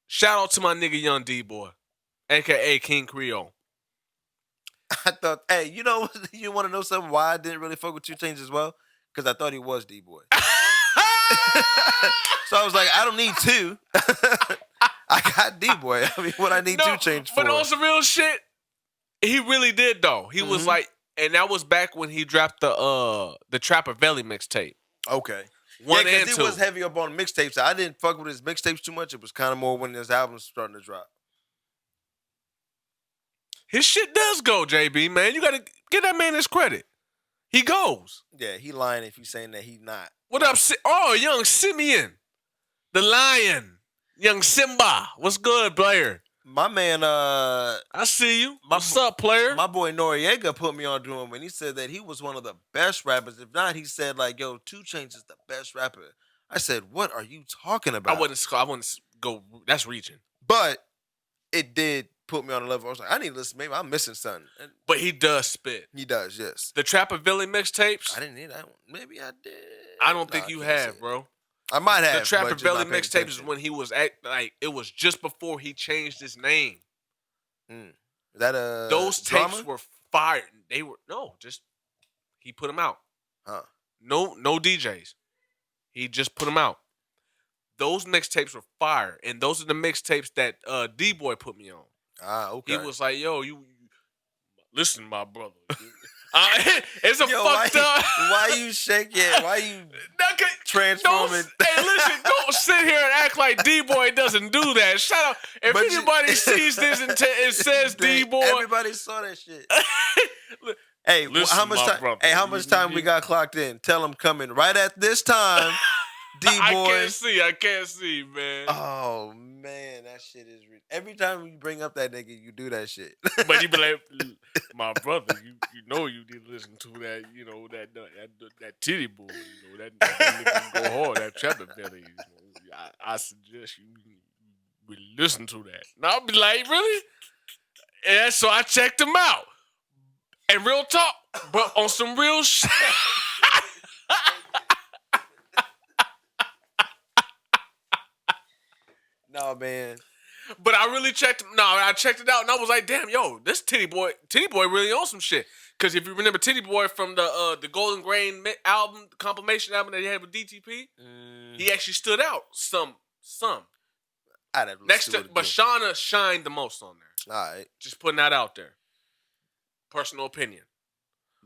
shout out to my nigga Young D-Boy, a.k.a. King Creole. I thought, hey, you want to know something? Why I didn't really fuck with 2 Chainz as well? Because I thought he was D-Boy. So I was like, I don't need 2. I got D-Boy. I mean, what I need 2 Chainz for? But on some real shit, he really did though. He was like, and that was back when he dropped the Trappavelli mixtape. Okay. 1 and 2. He was heavy up on mixtapes. I didn't fuck with his mixtapes too much. It was kind of more when his albums starting to drop. His shit does go, JB, man. You got to give that man his credit. He goes. Yeah, he lying if he's saying that he's not. What up, Young Simeon? The Lion. Young Simba. What's good, player? My man, I see you. What's up, player? My boy Noriega put me on to him when he said that he was one of the best rappers. If not, he said like, "Yo, 2 Chainz is the best rapper." I said, "What are you talking about?" I wouldn't go. That's reaching. But it did put me on a level. I was like, I need to listen. Maybe I'm missing something. But he does spit. He does, yes. The Trappabilly mixtapes. I didn't hear that one. Maybe I did. I don't think you have, bro. I might have. The Trappabilly mixtapes is when he was it was just before he changed his name. Is that those drama? tapes were fired. They were he put them out. Huh. No DJs. He just put them out. Those mixtapes were fire, and those are the mixtapes that D-Boy put me on. Okay. He was like, "Yo, you listen, my brother." It's a fucked up. Why you shake it? Why you transforming? Hey, listen, don't sit here and act like D-Boy doesn't do that. Shut up. If anybody sees this and it says D-Boy, everybody saw that shit. Hey, listen, how much time? brother, hey, how much time we got clocked in? Tell them coming right at this time. D-Boy. I can't see, man. Oh man, that shit is. Every time you bring up that nigga, you do that shit. But you be like, my brother, you know you did listen to that, that titty boy, that nigga go hard, that Trappabilly. I suggest you really listen to that. And I'll be like, really? Yeah, so I checked him out. And real talk, but on some real shit. No, man. But I really I checked it out and I was like, damn, yo, this Titty Boy really on some shit. Because if you remember Titty Boy from the Golden Grain album, the compilation album that he had with DTP, he actually stood out some. I'd have Next to, but Shauna shined the most on there. All right. Just putting that out there. Personal opinion.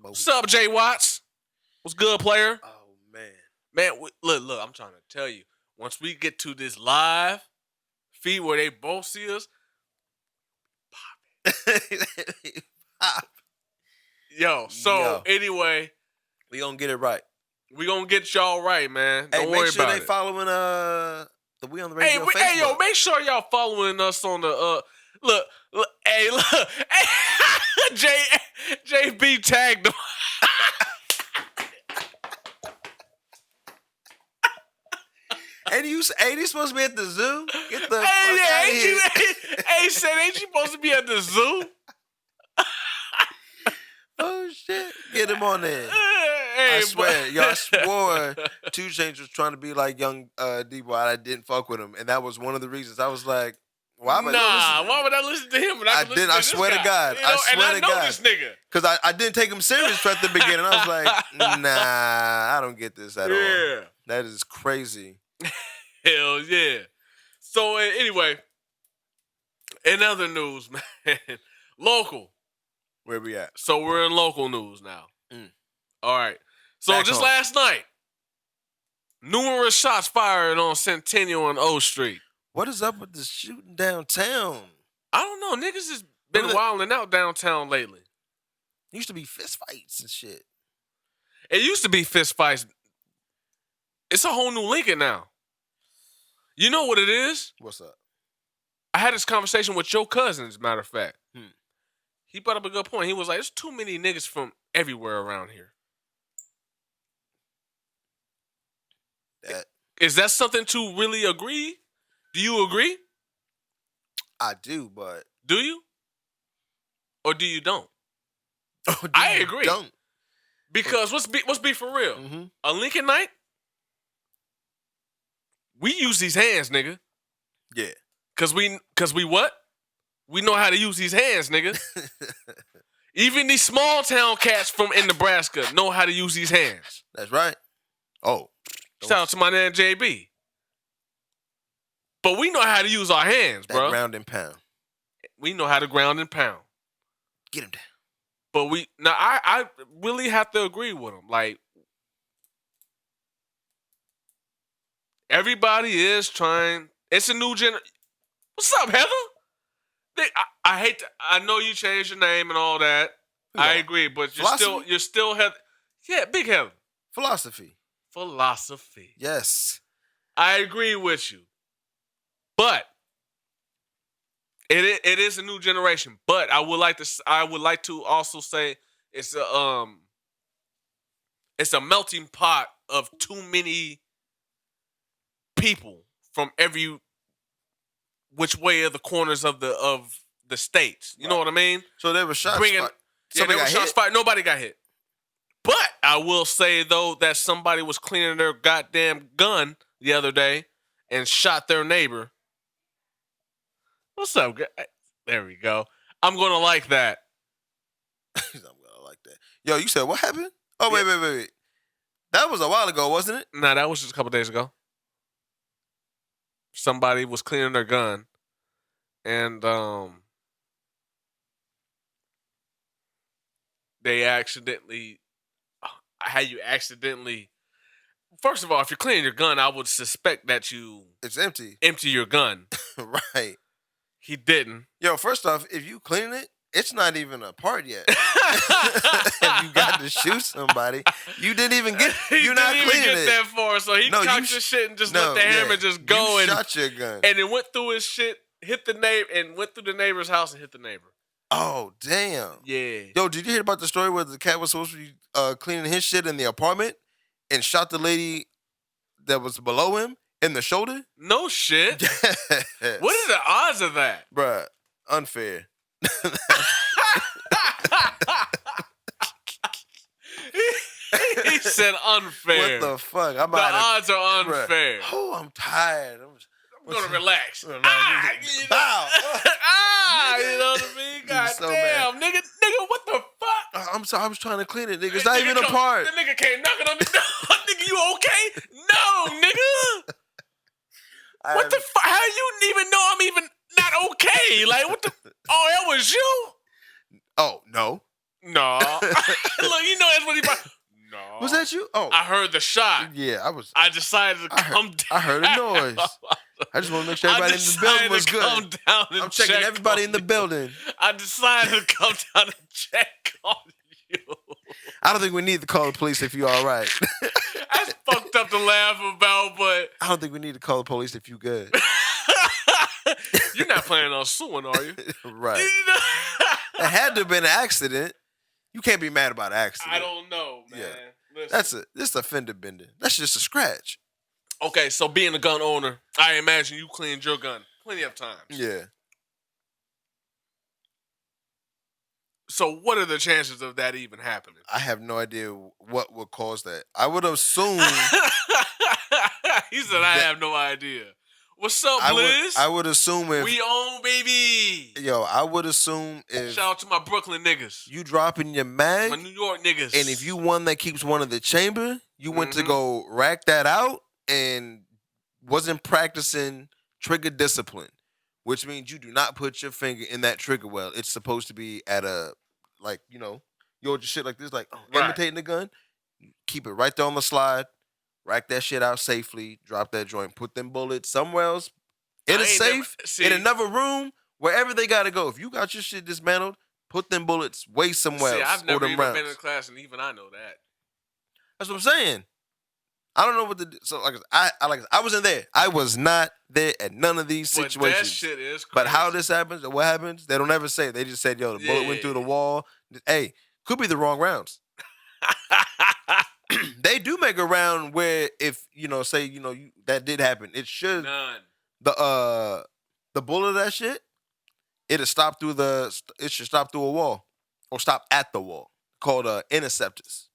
What's up, Jay Watts? What's good, player? Oh, man. Man, look, I'm trying to tell you. Once we get to this live feed where they both see us, pop. Yo, anyway. We gonna get it right. We gonna get y'all right, man. Don't worry about it. Make sure they following the We on the Radio Facebook. Hey, yo, make sure y'all following us on the look, hey, JB tagged them. And you supposed to be at the zoo? Get the said, ain't you supposed to be at the zoo? Oh shit! Get him on there. Hey, I swear, y'all swore 2 Chainz was trying to be like young D-Boy. I didn't fuck with him, and that was one of the reasons. I was like, why would I listen to him? I didn't. I swear to God. I swear to God. I know this nigga. Because I didn't take him serious at the beginning. I was like, nah, I don't get this at all. That is crazy. Hell yeah. So anyway, in other news, man, local. Where we at? So we're in local news now. All right. So last night, numerous shots fired on Centennial and O Street. What is up with the shooting downtown? I don't know. Niggas has been wilding out downtown lately. Used to be fist fights and shit. It used to be fist fights. It's a whole new Lincoln now. You know what it is? What's up? I had this conversation with your cousin, as a matter of fact. He brought up a good point. He was like, there's too many niggas from everywhere around here. Is that something to really agree? Do you agree? I do, but... Do you? Or do you don't? I agree. Don't. Because let's be for real. A Lincoln night, we use these hands, nigga. Yeah. Cause we what? We know how to use these hands, nigga. Even these small town cats from in Nebraska know how to use these hands. That's right. Oh. Shout out to my man JB. But we know how to use our hands, bro. Ground and pound. We know how to ground and pound. Get him down. But I really have to agree with him. Like, everybody is trying. It's a new generation. What's up, Heather? I hate to, I know you changed your name and all that. No. I agree, but you're still Heather. Yeah, Big Heather. Philosophy. Yes. I agree with you. But it is a new generation. But I would like to also say it's a melting pot of too many people from every which way of the corners of the states. You know what I mean? So there was shots fired. There was shots fired. Nobody got hit. But I will say, though, that somebody was cleaning their goddamn gun the other day and shot their neighbor. What's up? There we go. I'm going to like that. I'm going to like that. Yo, you said what happened? Oh, wait. That was a while ago, wasn't it? Nah, that was just a couple days ago. Somebody was cleaning their gun, and they accidentally. How you accidentally? First of all, if you're cleaning your gun, I would suspect that it's empty. Empty your gun. Right. He didn't. Yo, first off, if you cleaning it, it's not even a part yet. If you got to shoot somebody, you didn't even get. You're not cleaning it. He didn't even get that far, so he cocked his shit and just let the hammer just go. You shot your gun, and it went through his shit, hit the neighbor, and went through the neighbor's house and hit the neighbor. Oh damn! Yeah. Yo, did you hear about the story where the cat was supposed to be cleaning his shit in the apartment and shot the lady that was below him in the shoulder? No shit. Yes. What are the odds of that, bruh? Unfair. He said unfair. What the fuck? The odds are unfair. Bruh. Oh, I'm tired. I'm gonna relax. Bow. You know what I mean? God so damn, nigga, what the fuck? I'm sorry, I was trying to clean it, nigga. It's not even a part. The nigga came knocking on me. No, nigga, you okay? No, nigga. What the fuck? How you even know I'm even not okay? Like, what the? Oh, that was you? Oh, no. No. Look, you know that's what he brought. No. Was that you? Oh. I heard the shot. Yeah, I decided to come down. I heard a noise. I just want to make sure everybody in the building was good. I'm checking everybody in the building. I decided to come down and check on you. I don't think we need to call the police if you're all right. That's fucked up to laugh about, but I don't think we need to call the police if you're good. You're not planning on suing, are you? Right. It had to have been an accident. You can't be mad about an accident. I don't know, man. Yeah. That's this a fender bender. That's just a scratch. Okay, so being a gun owner, I imagine you cleaned your gun plenty of times. Yeah. So what are the chances of that even happening? I have no idea what would cause that. I would assume. He said, I have no idea. What's up, Blizz? I would assume if we own, baby. Yo, I would assume if shout out to my Brooklyn niggas. You dropping your mag, my New York niggas, and if you one that keeps one in the chamber, you went to go rack that out and wasn't practicing trigger discipline, which means you do not put your finger in that trigger well. It's supposed to be at a you hold your shit like this, imitating the gun. Keep it right there on the slide. Rack that shit out safely. Drop that joint. Put them bullets somewhere else in a safe, in another room, wherever they gotta go. If you got your shit dismantled, put them bullets way somewhere else. I've never even been in class, and even I know that. That's what I'm saying. I don't know what I wasn't there. I was not there at none of these situations. But that shit is crazy. But how this happens or what happens, they don't ever say. They just said, "Yo, the bullet went through the wall." Hey, could be the wrong rounds. They do make a round where if that did happen, it should the bullet of that shit it should stop through a wall or stop at the wall, called interceptors.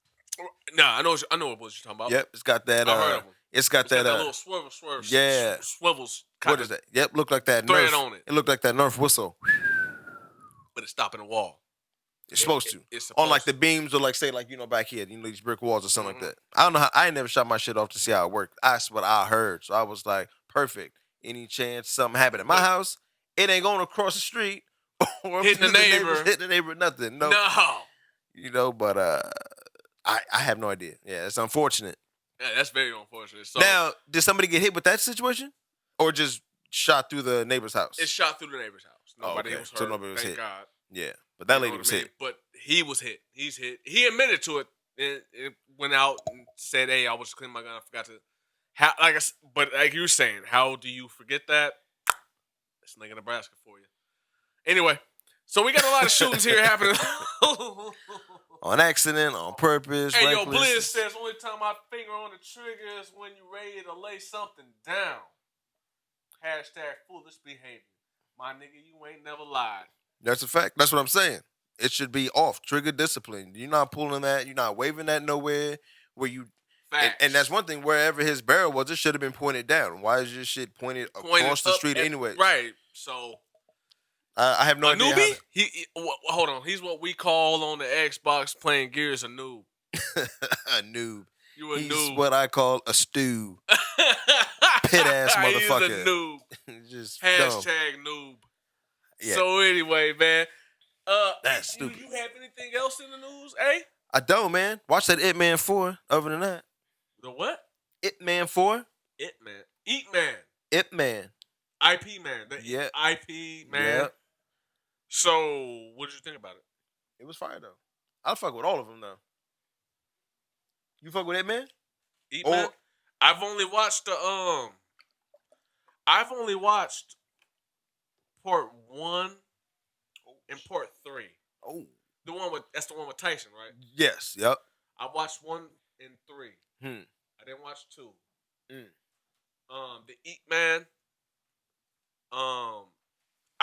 Nah, I know what you're talking about. Yep, it's got that. I heard of them. It's got that little swerve. Yeah, swivels. What is that? Yep, look like that thread Nerf on it. It looked like that Nerf whistle, but it's stopping the wall. It's supposed to. On the beams or say back here, these brick walls or something like that. I don't know how. I ain't never shot my shit off to see how it worked. That's what I heard. So I was like, perfect. Any chance something happened at my house, it ain't going across the street or hitting the neighbor. Hitting the neighbor, nothing. No. But I have no idea. Yeah, it's unfortunate. Yeah, that's very unfortunate. So now, did somebody get hit with that situation, or just shot through the neighbor's house? It shot through the neighbor's house. Nobody was hurt. So nobody was Thank hit. God. Yeah, but that lady was hit. But he was hit. He's hit. He admitted to it. It went out and said, "Hey, I was cleaning my gun. I forgot to How, but like you were saying, how do you forget that? It's nigga Nebraska for you. Anyway, so we got a lot of shootings here happening. On accident, on purpose, Hey, yo, reckless. Blizz says, only time my finger on the trigger is when you ready to lay something down. Hashtag foolish behavior. My nigga, you ain't never lied. That's a fact. That's what I'm saying. It should be off. Trigger discipline. You're not pulling that. You're not waving that nowhere where you... And that's one thing. Wherever his barrel was, it should have been pointed down. Why is your shit pointed across the street anyway? Right. So... I have no idea. Newbie? Hold on. He's what we call on the Xbox playing Gears a noob. A noob. You a He's noob. what I call a stew. Pit ass motherfucker. He's a noob. Just hashtag noob. Yeah. So anyway, man. That's stupid. You have anything else in the news, eh? I don't, man. Watch that It Man 4. Other than that. The what? It Man 4. It Man. Eat Man. It Man. IP Man. Yeah. IP Man. Yep. So, what did you think about it? It was fire, though. I'll fuck with all of them, though. You fuck with It Man? Eat Man? I've only watched part 1 and part 3. Oh. That's the one with Tyson, right? Yes. Yep. I watched 1 and 3. I didn't watch 2. The Eat Man.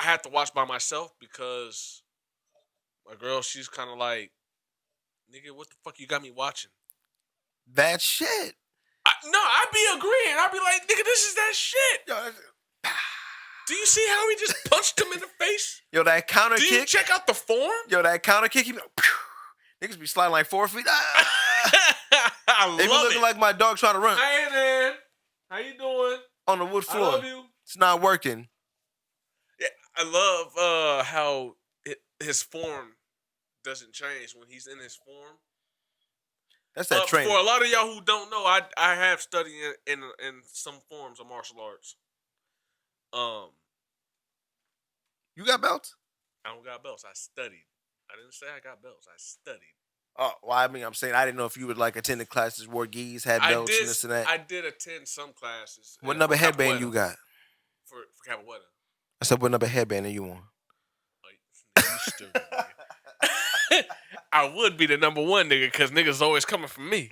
I had to watch by myself because my girl, she's kind of like, nigga, what the fuck you got me watching? That shit. I'd be agreeing. I'd be like, nigga, this is that shit. Yo, do you see how he just punched him in the face? Yo, that counter kick. Do you check out the form? Yo, that counter kick. He be like, niggas be sliding like 4 feet. I they be love looking it. like my dog trying to run. Hey, man. How you doing? On the wood floor. I love you. It's not working. Yeah, I love how his form doesn't change when he's in his form. That's that training. For a lot of y'all who don't know, I have studied in some forms of martial arts. You got belts? I don't got belts. I studied. I didn't say I got belts. I studied. Oh, well, I mean, I'm saying I didn't know if you would like attended classes where geese had belts and this and that. I did attend some classes. What number headband you got? For Capoeira. I said, what number headband are you on? You stupid nigga. I would be the number 1 nigga because niggas always coming for me.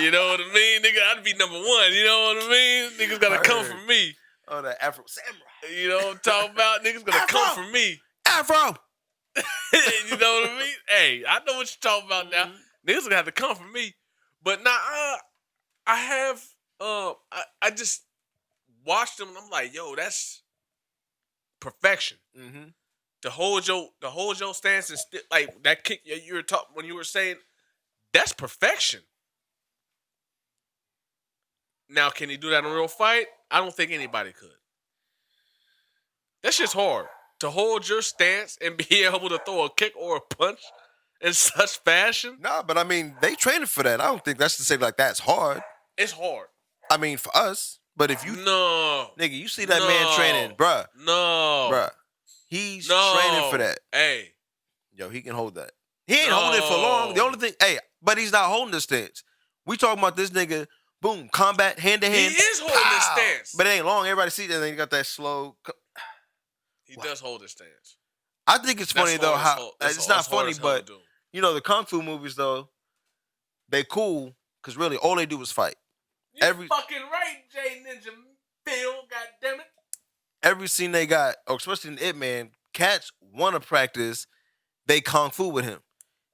You know what I mean? Nigga, I'd be number 1. You know what I mean? Niggas gotta come for me. Oh, the Afro Samurai. You know what I'm talking about? Niggas gonna come for me. Afro! You know what I mean? Hey, I know what you're talking about now. Niggas gonna have to come for me. But now, I have, I just watched them and I'm like, yo, that's perfection. Mm-hmm. To hold your stance and like that kick you were talking when you were saying, that's perfection. Now, can he do that in a real fight? I don't think anybody could. That shit's hard. To hold your stance and be able to throw a kick or a punch in such fashion. Nah, but I mean, they training for that. I don't think that's to say like that's hard. It's hard. I mean, for us. But if you... No. Nigga, you see that man training, bruh. No. Bruh. He's training for that. Hey. Yo, he can hold that. He ain't holding it for long. The only thing... Hey, but he's not holding the stance. We talking about this nigga... Boom, combat, hand to hand. He is holding his stance. But it ain't long. Everybody see that. And then he got that slow. He does hold his stance. I think it's funny, though, how. It's not funny, but, you know, the Kung Fu movies, though, they cool because really all they do is fight. You're fucking right, J Ninja Phil, goddammit. Every scene they got, or especially in It Man, cats want to practice they Kung Fu with him.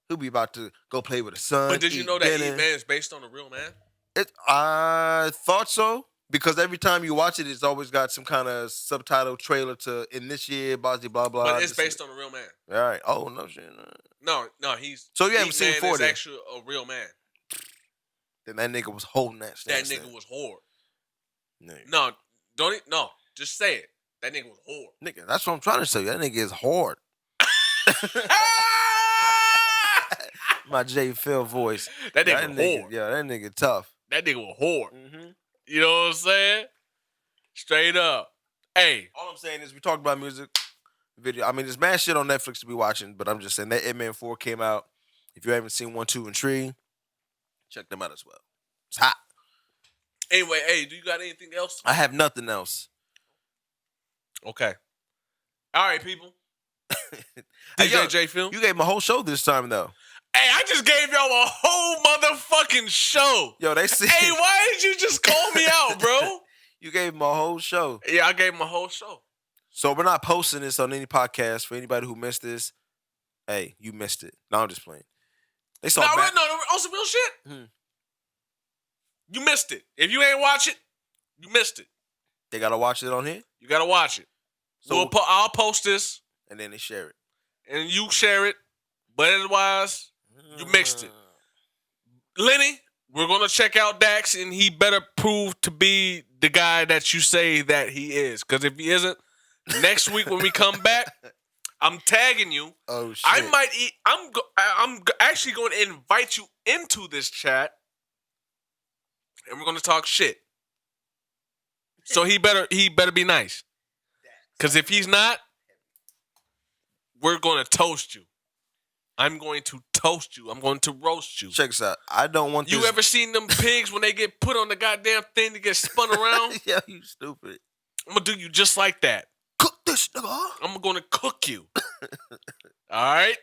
He'll be about to go play with his son. But did you know that It Man is based on a real man? I thought so because every time you watch it, it's always got some kind of subtitle trailer to in this year, blah blah blah. But it's based on a real man. All right. Oh no shit. No, he's so you haven't seen man 4 is actually a real man. Then that nigga was holding that stance. That nigga was hard. Nigga. No, no, just say it. That nigga was hard. Nigga, that's what I'm trying to say. That nigga is hard. My J Phil voice. That nigga hard. Yeah, that nigga tough. That nigga was hard. Mm-hmm. You know what I'm saying? Straight up. Hey. All I'm saying is we talked about music, video. I mean, there's mad shit on Netflix to be watching, but I'm just saying that It Man 4 came out. If you haven't seen 1, 2, and 3, check them out as well. It's hot. Anyway, hey, do you got anything else? I have nothing else. Okay. All right, people. Hey, DJ yo, J Film. You gave him a whole show this time, though. Hey, I just gave y'all a whole motherfucking show. Yo, they see. Hey, why did you just call me out, bro? You gave him a whole show. Yeah, I gave him a whole show. So we're not posting this on any podcast for anybody who missed this. Hey, you missed it. No, I'm just playing. They saw no, on some real shit. You missed it. If you ain't watch it, you missed it. They gotta watch it on here. You gotta watch it. So I'll post this, and then they share it, and you share it. But otherwise, you mixed it. Lenny, we're gonna check out Dax, and he better prove to be the guy that you say that he is. Because if he isn't, next week when we come back, I'm tagging you. Oh shit! I'm actually going to invite you into this chat, and we're going to talk shit. So he better be nice. Because if he's not, we're going to toast you. I'm going to toast you. I'm going to roast you. Check this out. I don't want you ever seen them pigs when they get put on the goddamn thing to get spun around? Yeah, you stupid. I'm going to do you just like that. Cook this nigga. I'm going to cook you. All right?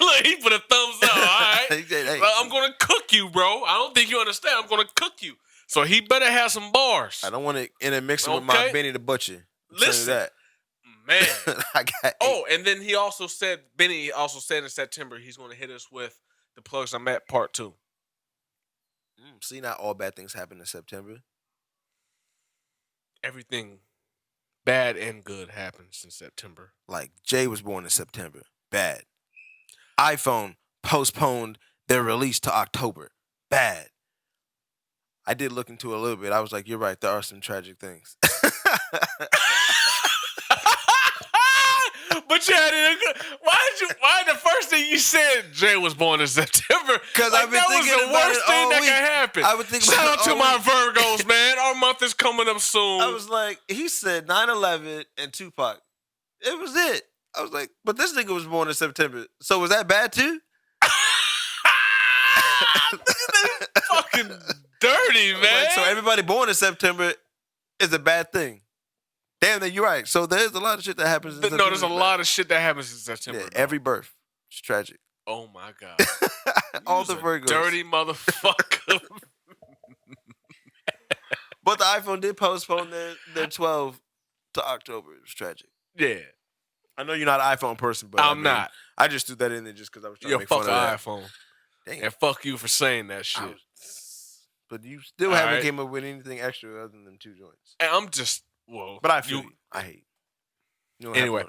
Look, he put a thumbs up. All right? Hey. I'm going to cook you, bro. I don't think you understand. I'm going to cook you. So he better have some bars. I don't want to intermix it with my Benny the Butcher. Listen, that. Man. I got and then Benny also said in September he's going to hit us with the Plugs I'm At Part 2. See, not all bad things happen in September. Everything bad and good happens in September. Like, Jay was born in September. Bad. iPhone postponed their release to October. Bad. I did look into it a little bit. I was like, you're right. There are some tragic things. But you had it. Why the first thing you said Jay was born in September? Because I've been thinking that was the worst thing that week. could happen. I would think Shout out to my Virgos, man. Our month is coming up soon. I was like, he said 9/11 and Tupac. It was it. I was like, but this nigga was born in September. So was that bad too? Fucking dirty, man. Like, so everybody born in September is a bad thing. Damn, then you're right. So there's a lot of shit that happens in September. No, there's a lot of shit that happens in September. Yeah, every birth. It's tragic. Oh, my God. All the Virgos. Dirty motherfucker. But the iPhone did postpone their 12 to October. It was tragic. Yeah. I know you're not an iPhone person, but I'm not. I just threw that in there just because I was trying to make fun of that. iPhone. Damn. And fuck you for saying that shit. But you still haven't came up with anything extra other than 2 joints. And I'm just, but I feel you. I hate you. Anyway.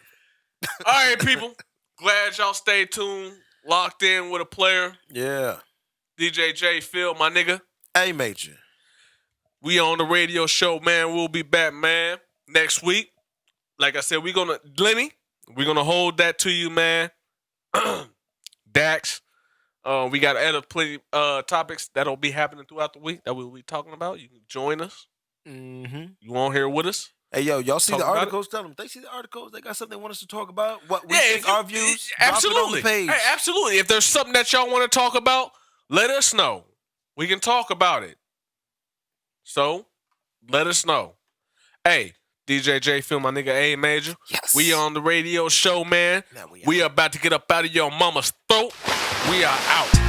All right, people. Glad y'all stayed tuned. Locked in with a player. Yeah. DJ J Phil, my nigga. Hey, Major. We on the radio show, man. We'll be back, man, next week. Like I said, we're going to hold that to you, man. Dax. We got other plenty topics that'll be happening throughout the week that we'll be talking about. You can join us. Mm-hmm. You on here with us? Hey, yo, y'all see the articles? Tell them. They see the articles. They got something they want us to talk about. What we think our views. Absolutely. Drop it on the page. Hey, absolutely. If there's something that y'all want to talk about, let us know. We can talk about it. So, let us know. Hey, DJ J Phil, my nigga A Major. Yes. We on the radio show, man. We are about to get up out of your mama's throat. We are out.